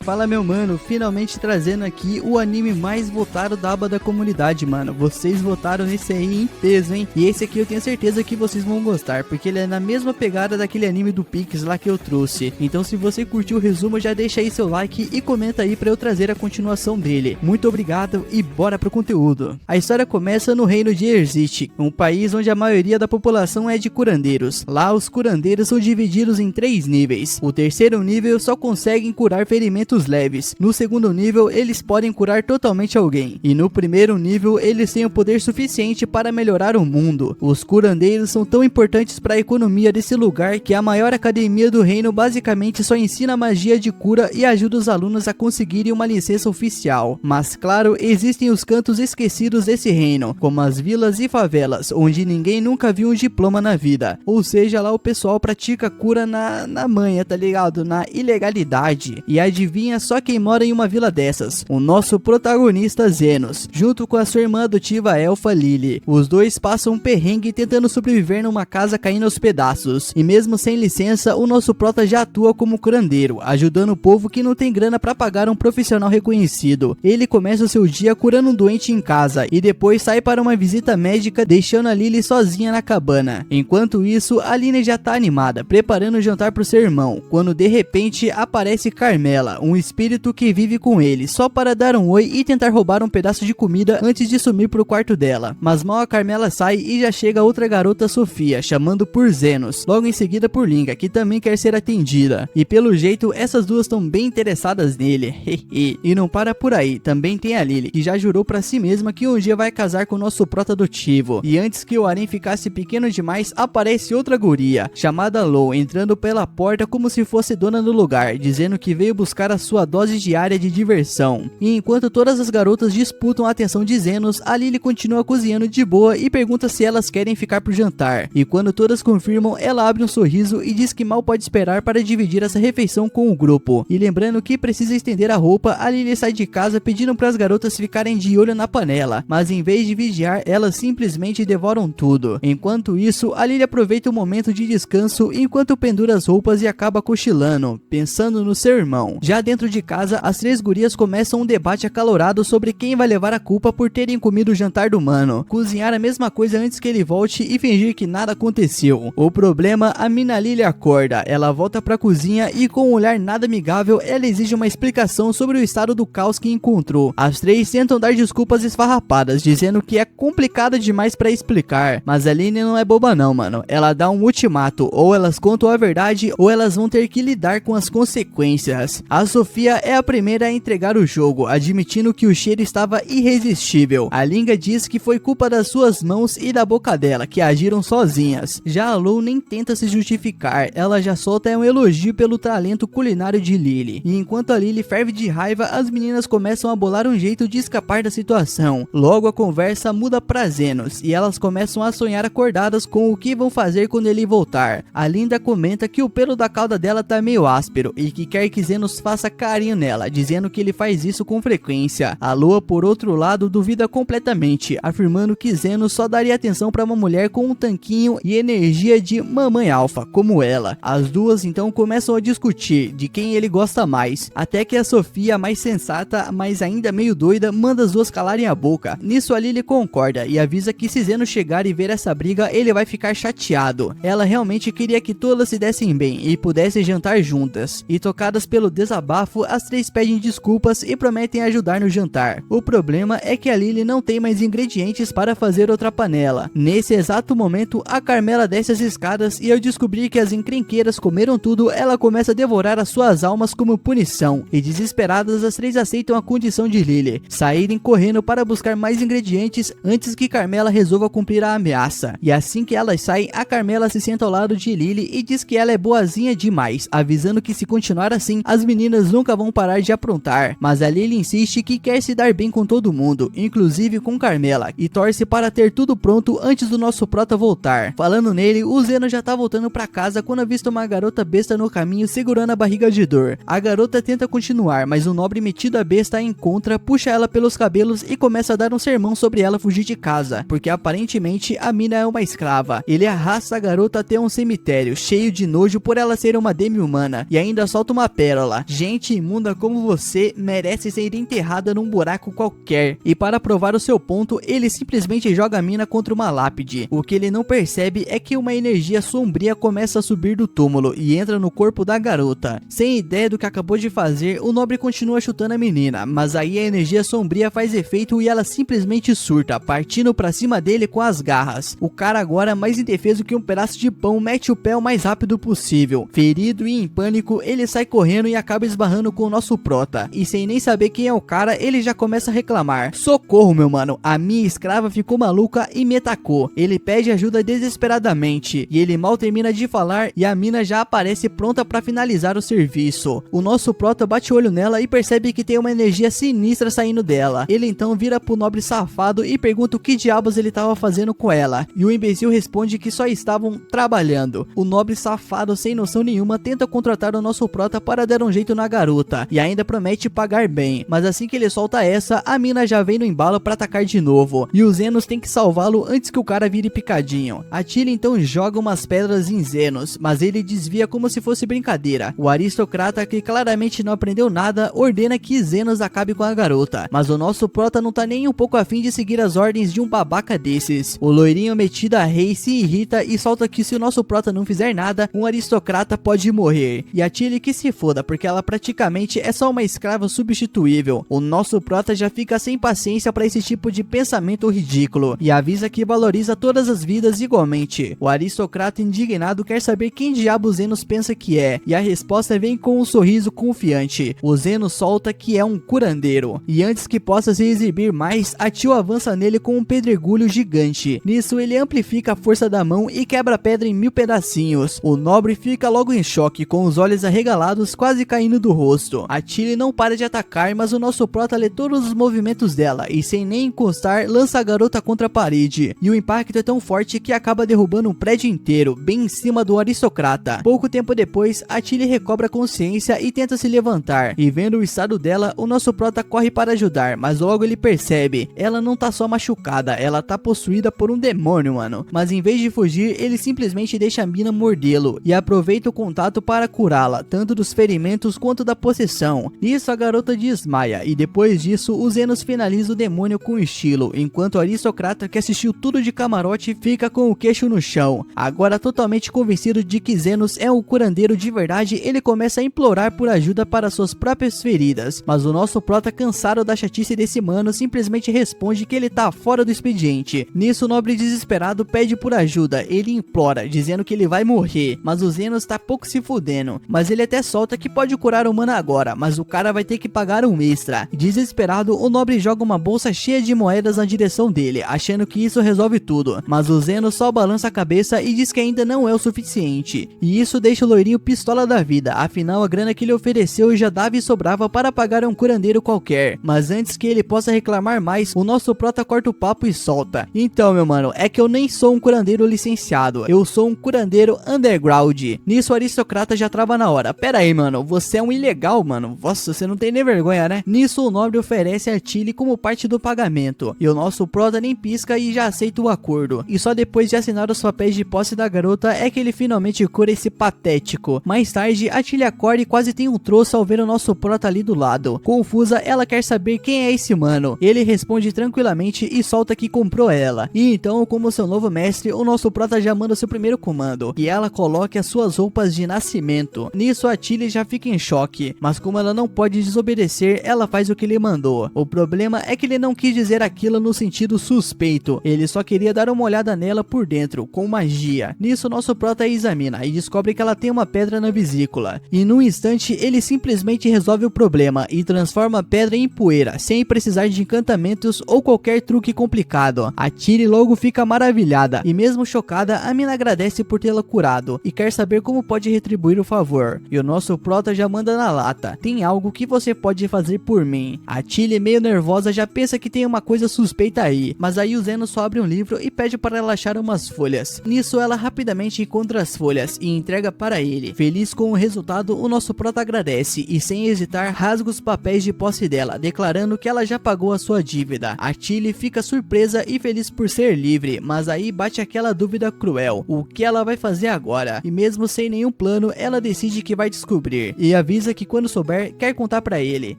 Fala meu mano, finalmente trazendo aqui o anime mais votado da aba da comunidade, mano. Vocês votaram nesse aí em peso, hein? E esse aqui eu tenho certeza que vocês vão gostar, porque ele é na mesma pegada daquele anime do Pix lá que eu trouxe. Então se você curtiu o resumo, já deixa aí seu like e comenta aí pra eu trazer a continuação dele. Muito obrigado e bora pro conteúdo. A história começa no reino de Erzit, um país onde a maioria da população é de curandeiros. Lá os curandeiros são divididos em 3 níveis. O terceiro nível só conseguem curar ferimentos leves. No segundo nível, eles podem curar totalmente alguém. E no primeiro nível, eles têm o poder suficiente para melhorar o mundo. Os curandeiros são tão importantes para a economia desse lugar que a maior academia do reino basicamente só ensina magia de cura e ajuda os alunos a conseguirem uma licença oficial. Mas claro, existem os cantos esquecidos desse reino, como as vilas e favelas, onde ninguém nunca viu um diploma na vida. Ou seja, lá o pessoal pratica cura na manha, tá ligado? Na ilegalidade. E adivinha só quem mora em uma vila dessas? O nosso protagonista Zenos, junto com a sua irmã adotiva elfa Lily. Os dois passam um perrengue tentando sobreviver numa casa caindo aos pedaços. E mesmo sem licença, o nosso prota já atua como curandeiro, ajudando o povo que não tem grana pra pagar um profissional reconhecido. Ele começa o seu dia curando um doente em casa e depois sai para uma visita médica, deixando a Lily sozinha na cabana. Enquanto isso, a Lily já tá animada, preparando o jantar pro seu irmão, quando de repente aparece Carmela, um espírito que vive com ele, só para dar um oi e tentar roubar um pedaço de comida antes de sumir pro quarto dela. Mas mal a Carmela sai e já chega outra garota, Sofia, chamando por Zenos, logo em seguida por Linga, que também quer ser atendida. E pelo jeito, essas duas estão bem interessadas nele. E não para por aí, também tem a Lily, que já jurou pra si mesma que um dia vai casar com o nosso prota adotivo. E antes que o harém ficasse pequeno demais, aparece outra guria, chamada Lou, entrando pela porta como se fosse dona do lugar, dizendo que veio buscar a sua dose diária de diversão. E enquanto todas as garotas disputam a atenção de Zenos, a Lily continua cozinhando de boa e pergunta se elas querem ficar pro jantar. E quando todas confirmam, ela abre um sorriso e diz que mal pode esperar para dividir essa refeição com o grupo. E lembrando que precisa estender a roupa, a Lily sai de casa pedindo para as garotas ficarem de olho na panela, mas em vez de vigiar, elas simplesmente devoram tudo. Enquanto isso, a Lily aproveita o momento de descanso enquanto pendura as roupas e acaba cochilando, pensando no seu irmão. Já dentro de casa, as 3 gurias começam um debate acalorado sobre quem vai levar a culpa por terem comido o jantar do mano. Cozinhar a mesma coisa antes que ele volte e fingir que nada aconteceu. O problema, a mina Lily acorda, ela volta pra cozinha e com um olhar nada amigável, ela exige uma explicação sobre o estado do caos que encontrou. As 3 tentam dar desculpas esfarrapadas, dizendo que é complicado demais pra explicar, mas a Lily não é boba não, mano. Ela dá um ultimato, ou elas contam a verdade, ou elas vão ter que lidar com as consequências. A Sofia é a primeira a entregar o jogo, admitindo que o cheiro estava irresistível. A Linga diz que foi culpa das suas mãos e da boca dela, que agiram sozinhas. Já a Lou nem tenta se justificar, ela já solta um elogio pelo talento culinário de Lily. E enquanto a Lily ferve de raiva, as meninas começam a bolar um jeito de escapar da situação. Logo a conversa muda pra Zenos, e elas começam a sonhar acordadas com o que vão fazer quando ele voltar. A Linda comenta que o pelo da cauda dela tá meio áspero, e que quer que Zenos faça carinho nela, dizendo que ele faz isso com frequência. A Lua, por outro lado, duvida completamente, afirmando que Zenos só daria atenção pra uma mulher com um tanquinho e energia de mamãe alfa, como ela. As duas então começam a discutir de quem ele gosta mais, até que a Sofia, mais sensata, mas ainda meio doida, manda as duas calarem a boca. Nisso a Lily concorda e avisa que se Zenos chegar e ver essa briga, ele vai ficar chateado. Ela realmente queria que todas se dessem bem e pudessem jantar juntas. E tocadas pelo desabafo, as 3 pedem desculpas e prometem ajudar no jantar. O problema é que a Lily não tem mais ingredientes para fazer outra panela. Nesse exato momento, a Carmela desce as escadas e ao descobrir que as encrenqueiras comeram tudo, ela começa a devorar as suas almas como punição. E desesperadas, as 3 aceitam a condição de Lily, saírem correndo para buscar mais ingredientes antes que Carmela resolva cumprir a ameaça. E assim que elas saem, a Carmela se senta ao lado de Lily e diz que ela é boazinha demais, avisando que se continuar assim, as meninas nunca vão parar de aprontar. Mas a Lily insiste que quer se dar bem com todo mundo, inclusive com Carmela, e torce para ter tudo pronto antes do nosso prota voltar. Falando nele, o Zeno já tá voltando pra casa quando avista uma garota besta no caminho segurando a barriga de dor. A garota tenta continuar, mas o nobre metido a besta a encontra, puxa ela pelos cabelos e começa a dar um sermão sobre ela fugir de casa, porque aparentemente a mina é uma escrava. Ele arrasta a garota até um cemitério, cheio de nojo por ela ser uma demi-humana, e ainda solta uma pérola. Gente, gente imunda como você merece ser enterrada num buraco qualquer. E para provar o seu ponto, ele simplesmente joga a mina contra uma lápide. O que ele não percebe é que uma energia sombria começa a subir do túmulo e entra no corpo da garota. Sem ideia do que acabou de fazer, o nobre continua chutando a menina, mas aí a energia sombria faz efeito e ela simplesmente surta, partindo pra cima dele com as garras. O cara agora, mais indefeso que um pedaço de pão, mete o pé o mais rápido possível. Ferido e em pânico, ele sai correndo e acaba esbarrando com o nosso prota. E sem nem saber quem é o cara, ele já começa a reclamar: socorro, meu mano, a minha escrava ficou maluca e me atacou. Ele pede ajuda desesperadamente, e ele mal termina de falar e a mina já aparece pronta pra finalizar o serviço. O nosso prota bate o olho nela e percebe que tem uma energia sinistra saindo dela. Ele então vira pro nobre safado e pergunta o que diabos ele tava fazendo com ela, e o imbecil responde que só estavam trabalhando. O nobre safado, sem noção nenhuma, tenta contratar o nosso prota para dar um jeito na garota, e ainda promete pagar bem, mas assim que ele solta essa, a mina já vem no embalo para atacar de novo, e o Zenos tem que salvá-lo antes que o cara vire picadinho. A Tilly então joga umas pedras em Zenos, mas ele desvia como se fosse brincadeira. O aristocrata, que claramente não aprendeu nada, ordena que Zenos acabe com a garota, mas o nosso prota não tá nem um pouco afim de seguir as ordens de um babaca desses. O loirinho metido a rei se irrita e solta que se o nosso prota não fizer nada, um aristocrata pode morrer. E a Tilly que se foda, porque ela praticamente é só uma escrava substituível. O nosso prota já fica sem paciência para esse tipo de pensamento ridículo e avisa que valoriza todas as vidas igualmente. O aristocrata indignado quer saber quem diabo Zenos pensa que é, e a resposta vem com um sorriso confiante. O Zenos solta que é um curandeiro, e antes que possa se exibir mais, a Tio avança nele com um pedregulho gigante. Nisso ele amplifica a força da mão e quebra a pedra em 1000 pedacinhos. O nobre fica logo em choque, com os olhos arregalados quase caindo do rosto. A Tilly não para de atacar, mas o nosso prota lê todos os movimentos dela e sem nem encostar, lança a garota contra a parede. E o impacto é tão forte que acaba derrubando um prédio inteiro, bem em cima do aristocrata. Pouco tempo depois, a Tilly recobra a consciência e tenta se levantar. E vendo o estado dela, o nosso prota corre para ajudar, mas logo ele percebe, ela não tá só machucada, ela tá possuída por um demônio, mano. Mas em vez de fugir, ele simplesmente deixa a mina mordê-lo e aproveita o contato para curá-la, tanto dos ferimentos quanto da possessão. Nisso a garota desmaia, e depois disso o Zenos finaliza o demônio com estilo, enquanto o aristocrata, que assistiu tudo de camarote, fica com o queixo no chão. Agora totalmente convencido de que Zenos é um curandeiro de verdade, ele começa a implorar por ajuda para suas próprias feridas, mas o nosso prota, cansado da chatice desse mano, simplesmente responde que ele tá fora do expediente. Nisso o nobre desesperado pede por ajuda, ele implora, dizendo que ele vai morrer, mas o Zenos tá pouco se fudendo, mas ele até solta que pode curar o mano agora, mas o cara vai ter que pagar um extra. Desesperado, o nobre joga uma bolsa cheia de moedas na direção dele, achando que isso resolve tudo, mas o Zenos só balança a cabeça e diz que ainda não é o suficiente, e isso deixa o loirinho pistola da vida, afinal a grana que ele ofereceu já dava e sobrava para pagar um curandeiro qualquer. Mas antes que ele possa reclamar mais, o nosso prota corta o papo e solta: então, meu mano, é que eu nem sou um curandeiro licenciado, eu sou um curandeiro underground. Nisso o aristocrata já trava na hora: pera aí, mano, você é um ilegal, mano, nossa, você não tem nem vergonha, né? Nisso o nobre oferece a Tilly como parte do pagamento, e o nosso prota nem pisca e já aceita o acordo, e só depois de assinar os papéis de posse da garota é que ele finalmente cura esse patético. Mais tarde, a Tilly acorda e quase tem um troço ao ver o nosso prota ali do lado. Confusa, ela quer saber quem é esse mano. Ele responde tranquilamente e solta que comprou ela. E então, como seu novo mestre, o nosso prota já manda seu primeiro comando, que ela coloque as suas roupas de nascimento. Nisso a Tilly já fica em choque, mas como ela não pode desobedecer, ela faz o que ele mandou. O problema é que ele não quis dizer aquilo no sentido suspeito, ele só queria dar uma olhada nela por dentro, com magia. Nisso nosso prota examina e descobre que ela tem uma pedra na vesícula, e num instante ele simplesmente resolve o problema e transforma a pedra em poeira, sem precisar de encantamentos ou qualquer truque complicado. A Tilly logo fica maravilhada, e mesmo chocada, a mina agradece por tê-la curado, e quer saber como pode retribuir o favor. E o nosso prota já manda na lata: tem algo que você pode fazer por mim. A Tilly, meio nervosa, já pensa que tem uma coisa suspeita aí, mas aí o Zenos só abre um livro e pede para ela achar umas folhas. Nisso ela rapidamente encontra as folhas e entrega para ele. Feliz com o resultado, o nosso prota agradece e sem hesitar rasga os papéis de posse dela, declarando que ela já pagou a sua dívida. A Tilly fica surpresa e feliz por ser livre, mas aí bate aquela dúvida cruel: o que ela vai fazer agora? E mesmo sem nenhum plano, ela decide que vai descobrir, e avisa avisa que quando souber, quer contar pra ele.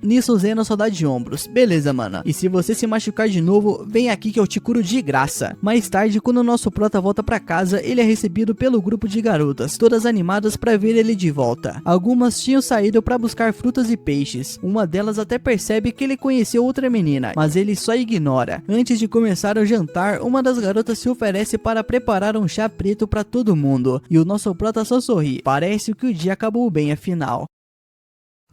Nisso o Zenos só dá de ombros. Beleza, mano. E se você se machucar de novo, vem aqui que eu te curo de graça. Mais tarde, quando o nosso prota volta pra casa, ele é recebido pelo grupo de garotas, todas animadas pra ver ele de volta. Algumas tinham saído pra buscar frutas e peixes. Uma delas até percebe que ele conheceu outra menina, mas ele só ignora. Antes de começar o jantar, uma das garotas se oferece para preparar um chá preto pra todo mundo. E o nosso prota só sorri. Parece que o dia acabou bem afinal.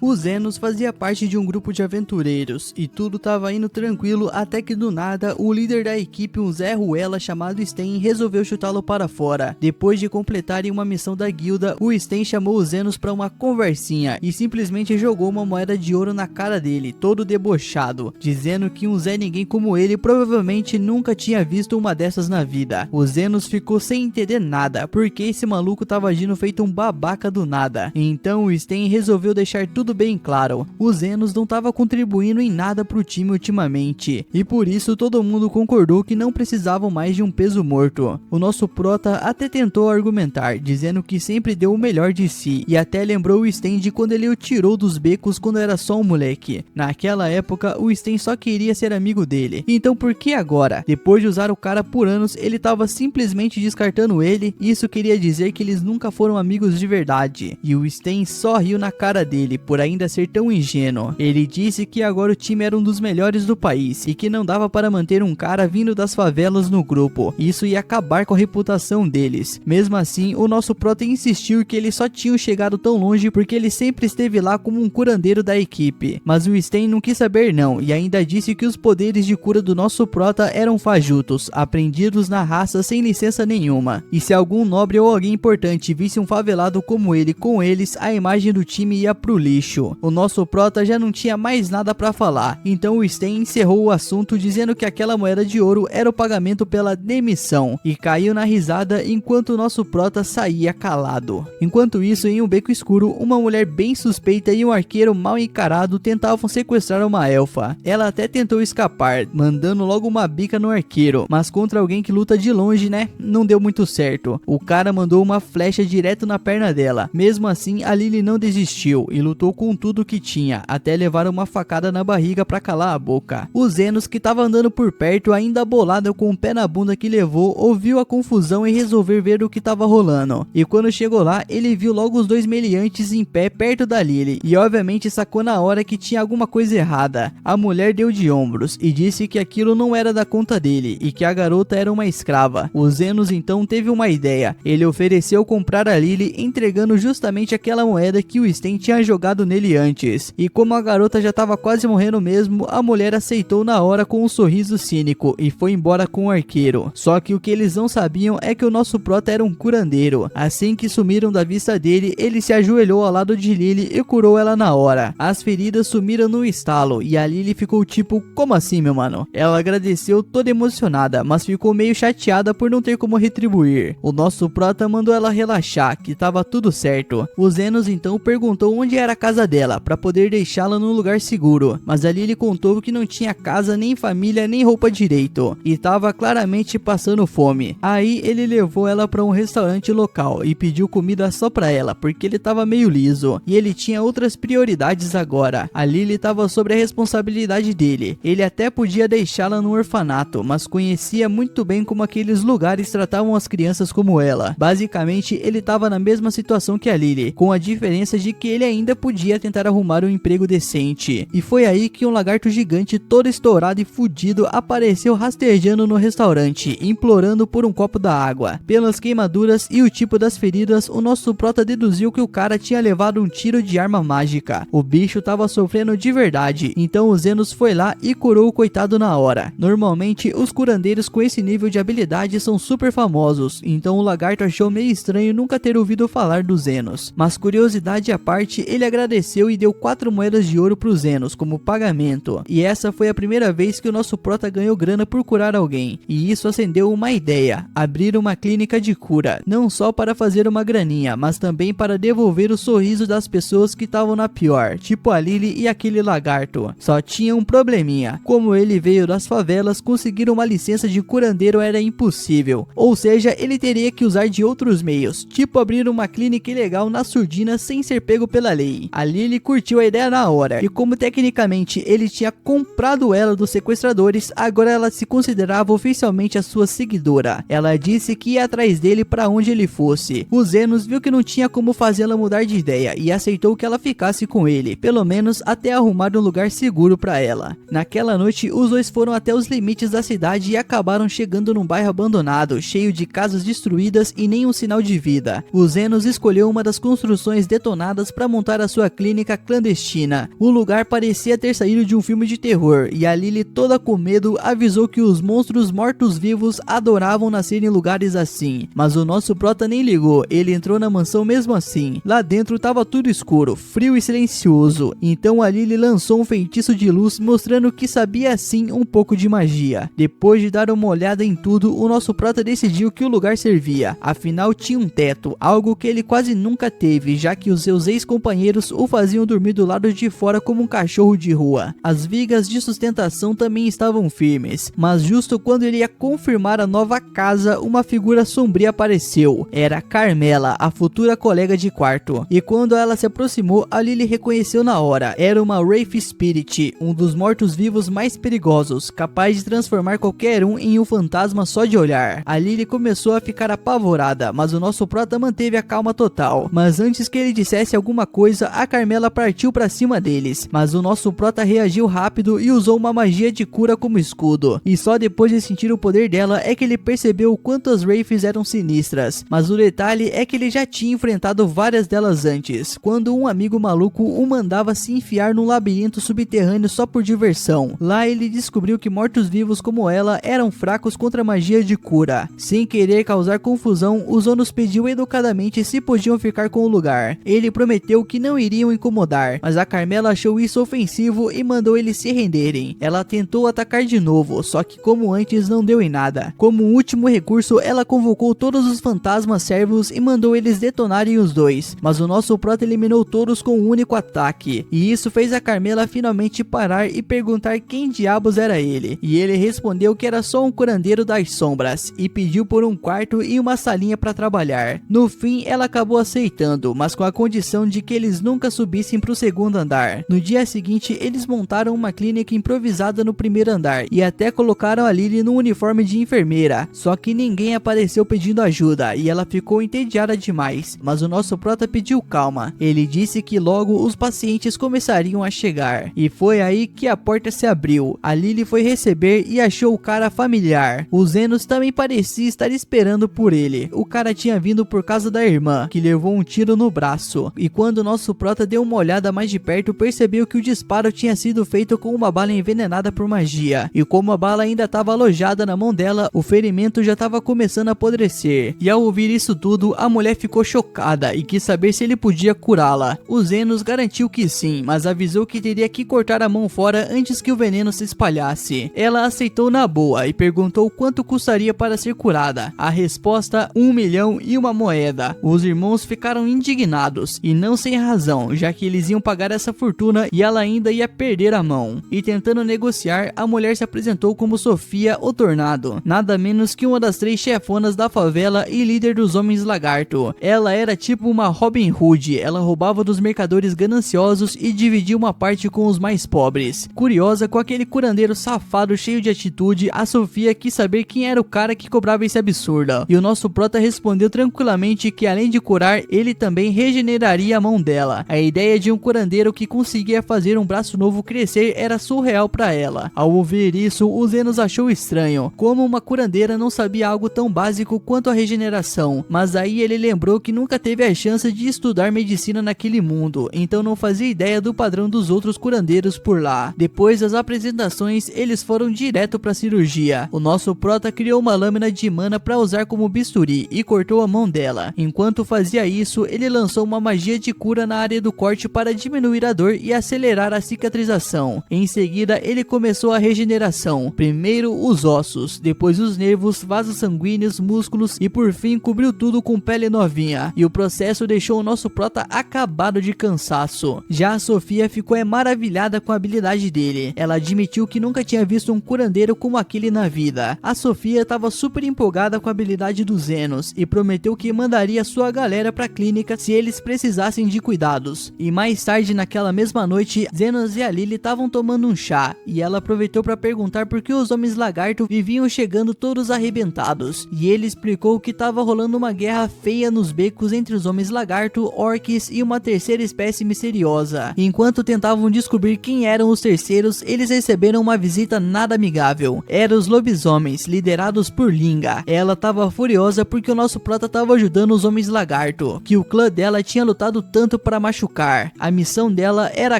O Zenos fazia parte de um grupo de aventureiros, e tudo tava indo tranquilo até que do nada, o líder da equipe, um Zé Ruela chamado Sten, resolveu chutá-lo para fora. Depois de completarem uma missão da guilda, o Sten chamou o Zenos para uma conversinha, e simplesmente jogou uma moeda de ouro na cara dele, todo debochado, dizendo que um Zé Ninguém como ele provavelmente nunca tinha visto uma dessas na vida. O Zenos ficou sem entender nada, porque esse maluco tava agindo feito um babaca do nada. Então o Sten resolveu deixar tudo bem claro, o Zenos não estava contribuindo em nada pro time ultimamente, e por isso todo mundo concordou que não precisavam mais de um peso morto. O nosso prota até tentou argumentar, dizendo que sempre deu o melhor de si, e até lembrou o Sten de quando ele o tirou dos becos quando era só um moleque. Naquela época, o Sten só queria ser amigo dele, então por que agora, depois de usar o cara por anos, ele estava simplesmente descartando ele? Isso queria dizer que eles nunca foram amigos de verdade, e o Sten só riu na cara dele, por ainda ser tão ingênuo. Ele disse que agora o time era um dos melhores do país e que não dava para manter um cara vindo das favelas no grupo. Isso ia acabar com a reputação deles. Mesmo assim, o nosso prota insistiu que eles só tinham chegado tão longe porque ele sempre esteve lá como um curandeiro da equipe. Mas o Sten não quis saber não e ainda disse que os poderes de cura do nosso prota eram fajutos, aprendidos na raça sem licença nenhuma. E se algum nobre ou alguém importante visse um favelado como ele com eles, a imagem do time ia pro lixo. O nosso prota já não tinha mais nada pra falar, então o Sten encerrou o assunto dizendo que aquela moeda de ouro era o pagamento pela demissão, e caiu na risada enquanto o nosso prota saía calado. Enquanto isso, em um beco escuro, uma mulher bem suspeita e um arqueiro mal encarado tentavam sequestrar uma elfa. Ela até tentou escapar, mandando logo uma bica no arqueiro, mas contra alguém que luta de longe, né, não deu muito certo. O cara mandou uma flecha direto na perna dela. Mesmo assim, a Lily não desistiu e lutou com tudo que tinha, até levar uma facada na barriga pra calar a boca. O Zenos, que tava andando por perto, ainda bolado com o pé na bunda que levou, ouviu a confusão e resolveu ver o que tava rolando. E quando chegou lá, ele viu logo os dois meliantes em pé perto da Lily, e obviamente sacou na hora que tinha alguma coisa errada. A mulher deu de ombros e disse que aquilo não era da conta dele, e que a garota era uma escrava. O Zenos então teve uma ideia. Ele ofereceu comprar a Lily, entregando justamente aquela moeda que o Sten tinha jogado nele antes. E como a garota já estava quase morrendo mesmo, a mulher aceitou na hora com um sorriso cínico e foi embora com o arqueiro. Só que o que eles não sabiam é que o nosso prota era um curandeiro. Assim que sumiram da vista dele, ele se ajoelhou ao lado de Lily e curou ela na hora. As feridas sumiram no estalo e a Lily ficou tipo, como assim, meu mano? Ela agradeceu toda emocionada, mas ficou meio chateada por não ter como retribuir. O nosso prota mandou ela relaxar, que tava tudo certo. O Zenos então perguntou onde era a casa dela, para poder deixá-la num lugar seguro, mas a Lily contou que não tinha casa, nem família, nem roupa direito, e tava claramente passando fome. Aí ele levou ela para um restaurante local e pediu comida só pra ela, porque ele tava meio liso, e ele tinha outras prioridades agora. A Lily tava sobre a responsabilidade dele. Ele até podia deixá-la no orfanato, mas conhecia muito bem como aqueles lugares tratavam as crianças como ela. Basicamente, ele tava na mesma situação que a Lily, com a diferença de que ele ainda podia tentar arrumar um emprego decente. E foi aí que um lagarto gigante todo estourado e fudido apareceu rastejando no restaurante, implorando por um copo da água. Pelas queimaduras e o tipo das feridas, o nosso prota deduziu que o cara tinha levado um tiro de arma mágica. O bicho tava sofrendo de verdade, então o Zenos foi lá e curou o coitado na hora. Normalmente, os curandeiros com esse nível de habilidade são super famosos, então o lagarto achou meio estranho nunca ter ouvido falar do Zenos. Mas curiosidade à parte, ele agradeceu e deu 4 moedas de ouro pro Zenos como pagamento. E essa foi a primeira vez que o nosso prota ganhou grana por curar alguém. E isso acendeu uma ideia: abrir uma clínica de cura, não só para fazer uma graninha, mas também para devolver o sorriso das pessoas que estavam na pior, tipo a Lily e aquele lagarto. Só tinha um probleminha: como ele veio das favelas, conseguir uma licença de curandeiro era impossível, ou seja, ele teria que usar de outros meios, tipo abrir uma clínica ilegal na surdina sem ser pego pela lei. A A Lily curtiu a ideia na hora, e como tecnicamente ele tinha comprado ela dos sequestradores, agora ela se considerava oficialmente a sua seguidora. Ela disse que ia atrás dele para onde ele fosse. O Zenos viu que não tinha como fazê-la mudar de ideia e aceitou que ela ficasse com ele, pelo menos até arrumar um lugar seguro para ela. Naquela noite, os dois foram até os limites da cidade e acabaram chegando num bairro abandonado, cheio de casas destruídas e nenhum sinal de vida. O Zenos escolheu uma das construções detonadas para montar a sua clínica clandestina. O lugar parecia ter saído de um filme de terror, e a Lily, toda com medo, avisou que os monstros mortos-vivos adoravam nascer em lugares assim. Mas o nosso prota nem ligou, ele entrou na mansão mesmo assim. Lá dentro tava tudo escuro, frio e silencioso. Então a Lily lançou um feitiço de luz, mostrando que sabia sim um pouco de magia. Depois de dar uma olhada em tudo, o nosso prota decidiu que o lugar servia. Afinal tinha um teto, algo que ele quase nunca teve, já que os seus ex-companheiros o faziam dormir do lado de fora como um cachorro de rua. As vigas de sustentação também estavam firmes, mas justo quando ele ia confirmar a nova casa, uma figura sombria apareceu. Era Carmela, a futura colega de quarto. E quando ela se aproximou, a Lily reconheceu na hora. Era uma Wraith Spirit, um dos mortos-vivos mais perigosos, capaz de transformar qualquer um em um fantasma só de olhar. A Lily começou a ficar apavorada, mas o nosso prota manteve a calma total. Mas antes que ele dissesse alguma coisa, a Carmela partiu para cima deles. Mas o nosso prota reagiu rápido e usou uma magia de cura como escudo. E só depois de sentir o poder dela é que ele percebeu o quanto as Wraiths eram sinistras. Mas o detalhe é que ele já tinha enfrentado várias delas antes, quando um amigo maluco o mandava se enfiar num labirinto subterrâneo só por diversão. Lá ele descobriu que mortos-vivos como ela eram fracos contra a magia de cura. Sem querer causar confusão, o Zonos pediu educadamente se podiam ficar com o lugar. Ele prometeu que não iriam incomodar, mas a Carmela achou isso ofensivo e mandou eles se renderem. Ela tentou atacar de novo, só que como antes não deu em nada. Como último recurso, ela convocou todos os fantasmas servos e mandou eles detonarem os dois, mas o nosso prota eliminou todos com um único ataque. E isso fez a Carmela finalmente parar e perguntar quem diabos era ele. E ele respondeu que era só um curandeiro das sombras e pediu por um quarto e uma salinha para trabalhar. No fim, ela acabou aceitando, mas com a condição de que eles nunca subissem para o segundo andar. No dia seguinte, eles montaram uma clínica improvisada no primeiro andar e até colocaram a Lily no uniforme de enfermeira. Só que ninguém apareceu pedindo ajuda e ela ficou entediada demais. Mas o nosso prota pediu calma. Ele disse que logo os pacientes começariam a chegar. E foi aí que a porta se abriu. A Lily foi receber e achou o cara familiar. O Zenos também parecia estar esperando por ele. O cara tinha vindo por causa da irmã, que levou um tiro no braço. E quando o nosso prota deu uma olhada mais de perto, percebeu que o disparo tinha sido feito com uma bala envenenada por magia. E como a bala ainda estava alojada na mão dela, o ferimento já estava começando a apodrecer. E ao ouvir isso tudo, a mulher ficou chocada e quis saber se ele podia curá-la. O Zenos garantiu que sim, mas avisou que teria que cortar a mão fora antes que o veneno se espalhasse. Ela aceitou na boa e perguntou quanto custaria para ser curada. A resposta, 1 milhão e uma moeda. Os irmãos ficaram indignados, e não sem razão, já que eles iam pagar essa fortuna e ela ainda ia perder a mão. E tentando negociar, a mulher se apresentou como Sofia o Tornado, nada menos que uma das 3 chefonas da favela e líder dos Homens Lagarto. Ela era tipo uma Robin Hood, ela roubava dos mercadores gananciosos e dividia uma parte com os mais pobres. Curiosa com aquele curandeiro safado cheio de atitude, a Sofia quis saber quem era o cara que cobrava esse absurdo. E o nosso prota respondeu tranquilamente que além de curar, ele também regeneraria a mão dela. A ideia de um curandeiro que conseguia fazer um braço novo crescer era surreal para ela. Ao ouvir isso, o Zenos achou estranho, como uma curandeira não sabia algo tão básico quanto a regeneração. Mas aí ele lembrou que nunca teve a chance de estudar medicina naquele mundo, então não fazia ideia do padrão dos outros curandeiros por lá. Depois das apresentações, eles foram direto para a cirurgia. O nosso prota criou uma lâmina de mana para usar como bisturi e cortou a mão dela. Enquanto fazia isso, ele lançou uma magia de cura na área do corte para diminuir a dor e acelerar a cicatrização. Em seguida, ele começou a regeneração. Primeiro os ossos, depois os nervos, vasos sanguíneos, músculos e por fim cobriu tudo com pele novinha. E o processo deixou o nosso prota acabado de cansaço. Já a Sofia ficou maravilhada com a habilidade dele. Ela admitiu que nunca tinha visto um curandeiro como aquele na vida. A Sofia estava super empolgada com a habilidade dos Zenos e prometeu que mandaria sua galera para a clínica se eles precisassem de cuidados. arrebentados. E mais tarde naquela mesma noite, Zenos e a Lily estavam tomando um chá, e ela aproveitou para perguntar por que os homens lagarto viviam chegando todos arrebentados, e ele explicou que estava rolando uma guerra feia nos becos entre os homens lagarto, orcs e uma terceira espécie misteriosa. Enquanto tentavam descobrir quem eram os terceiros, eles receberam uma visita nada amigável. Eram os lobisomens, liderados por Linga. Ela estava furiosa porque o nosso prota estava ajudando os homens lagarto, que o clã dela tinha lutado tanto para machucar. A missão dela era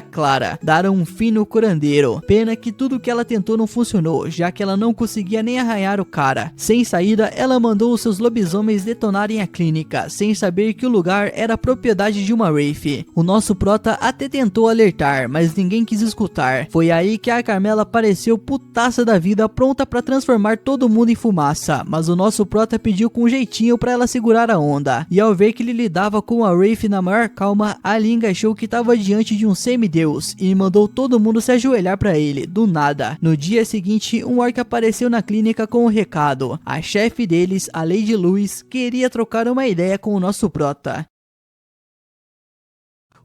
clara, dar um fim no curandeiro. Pena que tudo que ela tentou não funcionou, já que ela não conseguia nem arranhar o cara. Sem saída, ela mandou os seus lobisomens detonarem a clínica, sem saber que o lugar era propriedade de uma Wraith. O nosso prota até tentou alertar, mas ninguém quis escutar. Foi aí que a Carmela apareceu putaça da vida, pronta para transformar todo mundo em fumaça, mas o nosso prota pediu com jeitinho para ela segurar a onda. E ao ver que ele lidava com a Wraith na maior calma, a Linga achou que estava diante de um semideus e mandou todo mundo se ajoelhar para ele, do nada. No dia seguinte, um orc apareceu na clínica com um recado. A chefe deles, a Lady Luz, queria trocar uma ideia com o nosso prota.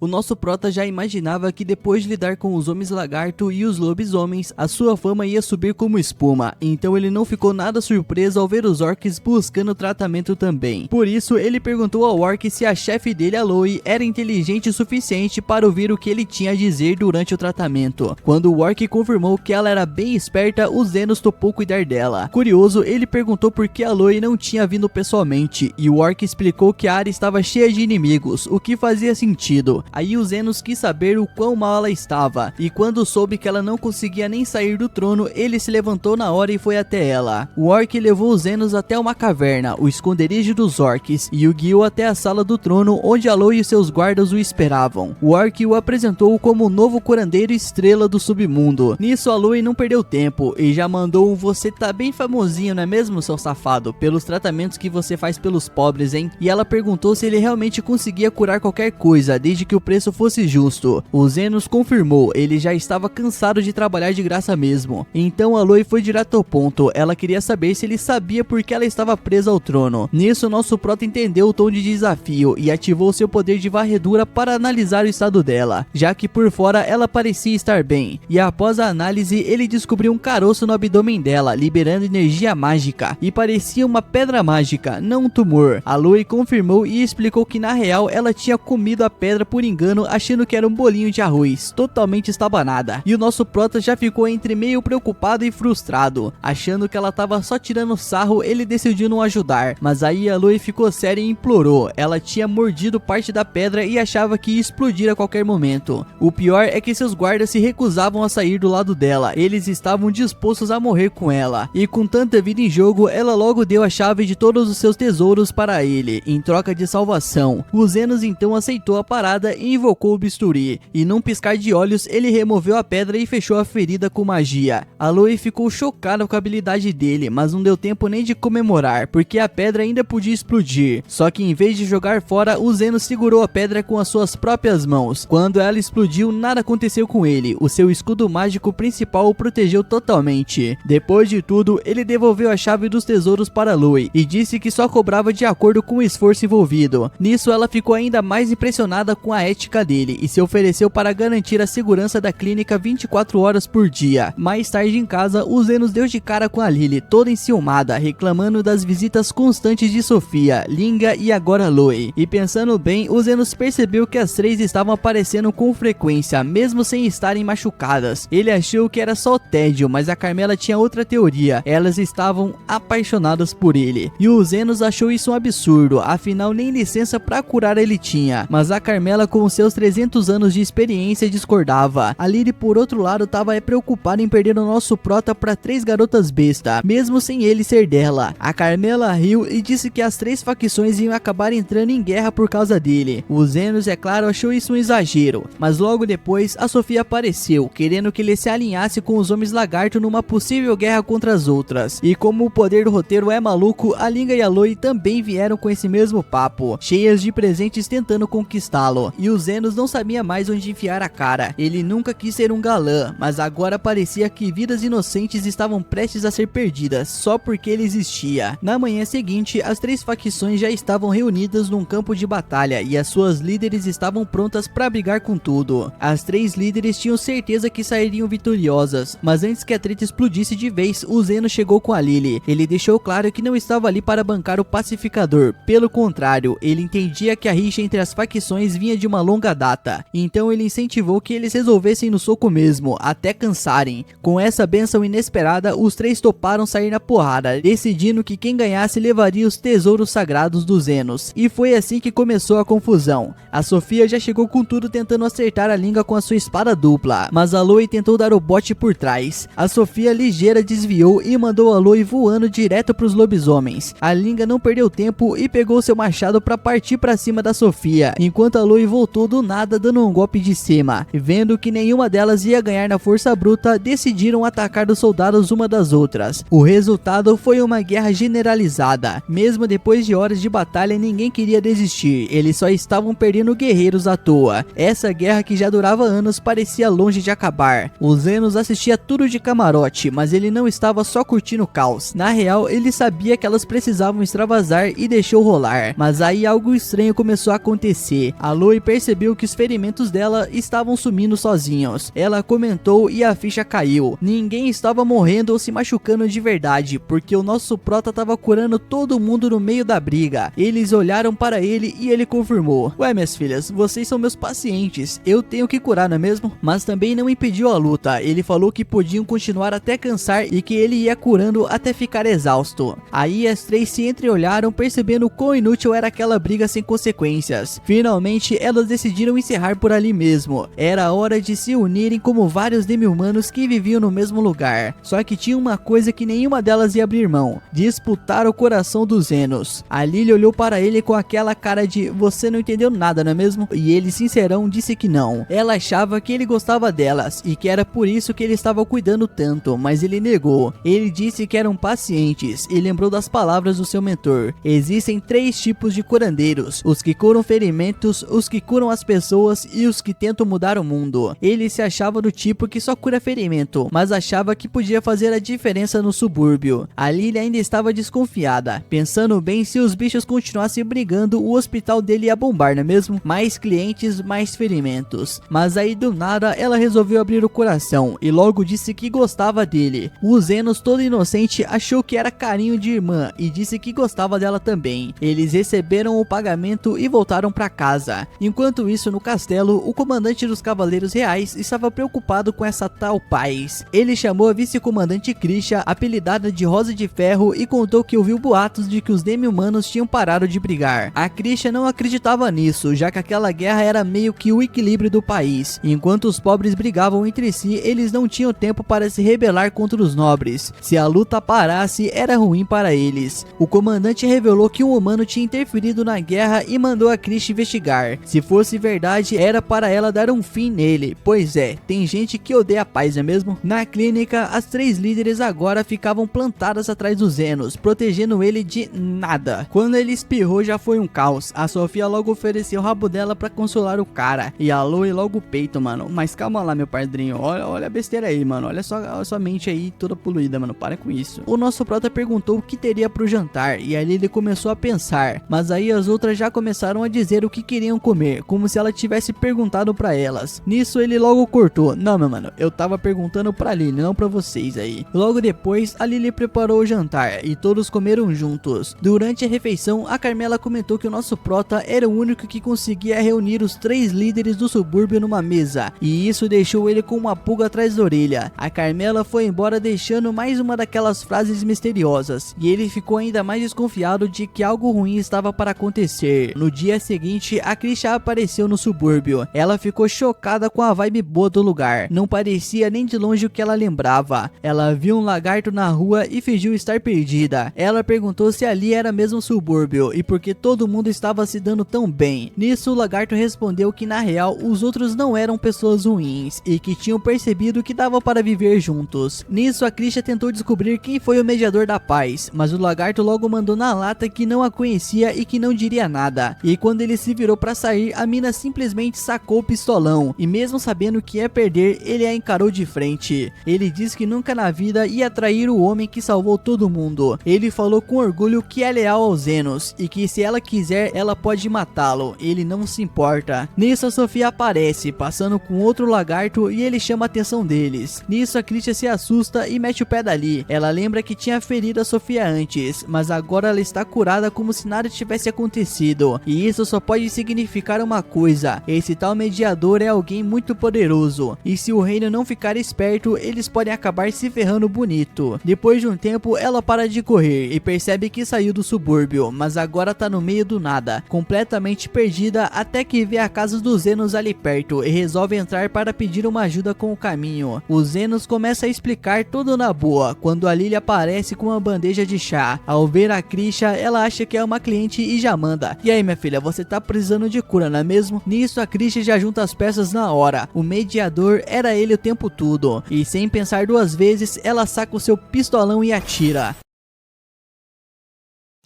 O nosso prota já imaginava que depois de lidar com os homens lagarto e os lobisomens, a sua fama ia subir como espuma, então ele não ficou nada surpreso ao ver os orcs buscando tratamento também. Por isso, ele perguntou ao orc se a chefe dele, a Aloy, era inteligente o suficiente para ouvir o que ele tinha a dizer durante o tratamento. Quando o orc confirmou que ela era bem esperta, o Zenos topou cuidar dela. Curioso, ele perguntou por que a Aloy não tinha vindo pessoalmente, e o orc explicou que a área estava cheia de inimigos, o que fazia sentido. Aí o Zenos quis saber o quão mal ela estava, e quando soube que ela não conseguia nem sair do trono, ele se levantou na hora e foi até ela. O orc levou o Zenos até uma caverna, o esconderijo dos orcs, e o guiou até a sala do trono, onde Aloy e seus guardas o esperavam. O orc o apresentou como o novo curandeiro estrela do submundo. Nisso, Aloy não perdeu tempo, e já mandou um "você tá bem famosinho, não é mesmo, seu safado, pelos tratamentos que você faz pelos pobres, hein?" E ela perguntou se ele realmente conseguia curar qualquer coisa, desde que o preço fosse justo. O Zenos confirmou, ele já estava cansado de trabalhar de graça mesmo. Então Aloy foi direto ao ponto, ela queria saber se ele sabia por que ela estava presa ao trono. Nisso, nosso prota entendeu o tom de desafio e ativou seu poder de varredura para analisar o estado dela, já que por fora ela parecia estar bem. E após a análise, ele descobriu um caroço no abdômen dela, liberando energia mágica, e parecia uma pedra mágica, não um tumor. Aloy confirmou e explicou que na real ela tinha comido a pedra por engano, achando que era um bolinho de arroz, totalmente estabanada. E o nosso prota já ficou entre meio preocupado e frustrado. Achando que ela tava só tirando sarro, ele decidiu não ajudar. Mas aí a Aloy ficou séria e implorou. Ela tinha mordido parte da pedra e achava que ia explodir a qualquer momento. O pior é que seus guardas se recusavam a sair do lado dela. Eles estavam dispostos a morrer com ela. E com tanta vida em jogo, ela logo deu a chave de todos os seus tesouros para ele, em troca de salvação. O Zenos então aceitou a parada e invocou o bisturi, e num piscar de olhos ele removeu a pedra e fechou a ferida com magia. Aloy ficou chocada com a habilidade dele, mas não deu tempo nem de comemorar, porque a pedra ainda podia explodir. Só que em vez de jogar fora, o Zenos segurou a pedra com as suas próprias mãos. Quando ela explodiu, nada aconteceu com ele, o seu escudo mágico principal o protegeu totalmente. Depois de tudo, ele devolveu a chave dos tesouros para Aloy, e disse que só cobrava de acordo com o esforço envolvido. Nisso, ela ficou ainda mais impressionada com a ética dele e se ofereceu para garantir a segurança da clínica 24 horas por dia. Mais tarde em casa, o Zenos deu de cara com a Lily, toda enciumada, reclamando das visitas constantes de Sofia, Linga e agora Aloy. E pensando bem, o Zenos percebeu que as três estavam aparecendo com frequência, mesmo sem estarem machucadas. Ele achou que era só tédio, mas a Carmela tinha outra teoria. Elas estavam apaixonadas por ele. E o Zenos achou isso um absurdo, afinal nem licença para curar ele tinha. Mas a Carmela, com seus 300 anos de experiência, discordava. A Lily, por outro lado, estava preocupada em perder o nosso prota para 3 garotas besta, mesmo sem ele ser dela. A Carmela riu e disse que as 3 facções iam acabar entrando em guerra por causa dele. O Zenos, é claro, achou isso um exagero, mas logo depois a Sofia apareceu, querendo que ele se alinhasse com os homens lagarto numa possível guerra contra as outras. E como o poder do roteiro é maluco, a Linga e a Aloy também vieram com esse mesmo papo, cheias de presentes tentando conquistá-lo. e o Zenos não sabia mais onde enfiar a cara. Ele nunca quis ser um galã, mas agora parecia que vidas inocentes estavam prestes a ser perdidas só porque ele existia. Na manhã seguinte, as três facções já estavam reunidas num campo de batalha e as suas líderes estavam prontas para brigar com tudo. As três líderes tinham certeza que sairiam vitoriosas, mas antes que a treta explodisse de vez, o Zenos chegou com a Lily. Ele deixou claro que não estava ali para bancar o pacificador, pelo contrário, ele entendia que a rixa entre as facções vinha de uma longa data, então ele incentivou que eles resolvessem no soco mesmo, até cansarem. Com essa bênção inesperada, os três toparam sair na porrada, decidindo que quem ganhasse levaria os tesouros sagrados do Zenos. E foi assim que começou a confusão. A Sofia já chegou com tudo tentando acertar a língua com a sua espada dupla, mas a Aloy tentou dar o bote por trás. A Sofia ligeira desviou e mandou a Aloy voando direto para os lobisomens. A língua não perdeu tempo e pegou seu machado para partir para cima da Sofia, enquanto a Aloy voltou do nada dando um golpe de cima. Vendo que nenhuma delas ia ganhar na força bruta, decidiram atacar os soldados uma das outras. O resultado foi uma guerra generalizada. Mesmo depois de horas de batalha, ninguém queria desistir, eles só estavam perdendo guerreiros à toa. Essa guerra, que já durava anos, parecia longe de acabar. O Zenos assistia tudo de camarote, mas ele não estava só curtindo o caos. Na real, ele sabia que elas precisavam extravasar e deixou rolar. Mas aí algo estranho começou a acontecer. A Aloy percebeu que os ferimentos dela estavam sumindo sozinhos. Ela comentou e a ficha caiu. Ninguém estava morrendo ou se machucando de verdade, porque o nosso prota estava curando todo mundo no meio da briga. Eles olharam para ele e ele confirmou: ué, minhas filhas, vocês são meus pacientes, eu tenho que curar, não é mesmo? Mas também não impediu a luta. Ele falou que podiam continuar até cansar e que ele ia curando até ficar exausto. Aí as três se entreolharam, percebendo quão inútil era aquela briga sem consequências. Finalmente elas decidiram encerrar por ali mesmo. Era hora de se unirem como vários demi-humanos que viviam no mesmo lugar. Só que tinha uma coisa que nenhuma delas ia abrir mão: disputar o coração dos Zenos. A Lily olhou para ele com aquela cara de "você não entendeu nada, não é mesmo?" E ele, sincerão, disse que não. Ela achava que ele gostava delas e que era por isso que ele estava cuidando tanto, mas ele negou. Ele disse que eram pacientes e lembrou das palavras do seu mentor: existem três tipos de curandeiros: os que curam ferimentos, os que curam as pessoas e os que tentam mudar o mundo. Ele se achava do tipo que só cura ferimento, mas achava que podia fazer a diferença no subúrbio. A Lily ainda estava desconfiada, pensando bem, se os bichos continuassem brigando, o hospital dele ia bombar, não é mesmo? Mais clientes, mais ferimentos. Mas aí do nada ela resolveu abrir o coração e logo disse que gostava dele. O Zenos, todo inocente, achou que era carinho de irmã e disse que gostava dela também. Eles receberam o pagamento e voltaram para casa. Enquanto isso, no castelo, o comandante dos Cavaleiros Reais estava preocupado com essa tal paz. Ele chamou a vice-comandante Krisha, apelidada de Rosa de Ferro, e contou que ouviu boatos de que os demi-humanos tinham parado de brigar. A Krisha não acreditava nisso, já que aquela guerra era meio que o equilíbrio do país. Enquanto os pobres brigavam entre si, eles não tinham tempo para se rebelar contra os nobres. Se a luta parasse, era ruim para eles. O comandante revelou que um humano tinha interferido na guerra e mandou a Krisha investigar. Se fosse verdade, era para ela dar um fim nele. Pois é, tem gente que odeia a paz, não é mesmo? Na clínica, as três líderes agora ficavam plantadas atrás dos Zenos, protegendo ele de nada. Quando ele espirrou, já foi um caos. A Sofia logo ofereceu o rabo dela pra consolar o cara, e a Aloy logo o peito, mano. Mas calma lá, meu padrinho, olha a besteira aí, mano. Olha só a sua mente aí toda poluída, mano. Para com isso. O nosso prota perguntou o que teria pro jantar, e ali ele começou a pensar. Mas aí as outras já começaram a dizer o que queriam comer, como se ela tivesse perguntado pra elas. Nisso ele logo cortou: não, meu mano, eu tava perguntando pra Lily, não pra vocês aí. Logo depois, a Lily preparou o jantar e todos comeram juntos. Durante a refeição, a Carmela comentou que o nosso prota era o único que conseguia reunir os três líderes do subúrbio numa mesa, e isso deixou ele com uma pulga atrás da orelha. A Carmela foi embora, deixando mais uma daquelas frases misteriosas, e ele ficou ainda mais desconfiado de que algo ruim estava para acontecer. No dia seguinte, a Krisha apareceu no subúrbio. Ela ficou chocada com a vibe boa do lugar. Não parecia nem de longe o que ela lembrava. Ela viu um lagarto na rua e fingiu estar perdida. Ela perguntou se ali era mesmo subúrbio e por que todo mundo estava se dando tão bem. Nisso, o lagarto respondeu que na real os outros não eram pessoas ruins e que tinham percebido que dava para viver juntos. Nisso, a Krisha tentou descobrir quem foi o mediador da paz, mas o lagarto logo mandou na lata que não a conhecia e que não diria nada. E quando ele se virou para sair, sair, a mina simplesmente sacou o pistolão, e mesmo sabendo que ia perder, ele a encarou de frente. Ele disse que nunca na vida ia trair o homem que salvou todo mundo. Ele falou com orgulho que é leal ao Zenos, e que se ela quiser, ela pode matá-lo, ele não se importa. Nisso a Sofia aparece, passando com outro lagarto, e ele chama a atenção deles. Nisso a Christian se assusta e mete o pé dali. Ela lembra que tinha ferido a Sofia antes, mas agora ela está curada como se nada tivesse acontecido. E isso só pode significar uma coisa: esse tal mediador é alguém muito poderoso, e se o reino não ficar esperto, eles podem acabar se ferrando bonito. Depois de um tempo, ela para de correr e percebe que saiu do subúrbio, mas agora tá no meio do nada, completamente perdida, até que vê a casa dos Zenos ali perto e resolve entrar para pedir uma ajuda com o caminho. O Zenos começa a explicar tudo na boa, quando a Lily aparece com uma bandeja de chá. Ao ver a Christian, ela acha que é uma cliente e já manda: "E aí, minha filha, você tá precisando de cura, não é mesmo?" Nisso a Christian já junta as peças na hora. O mediador era ele o tempo todo, e sem pensar duas vezes, ela saca o seu pistolão e atira.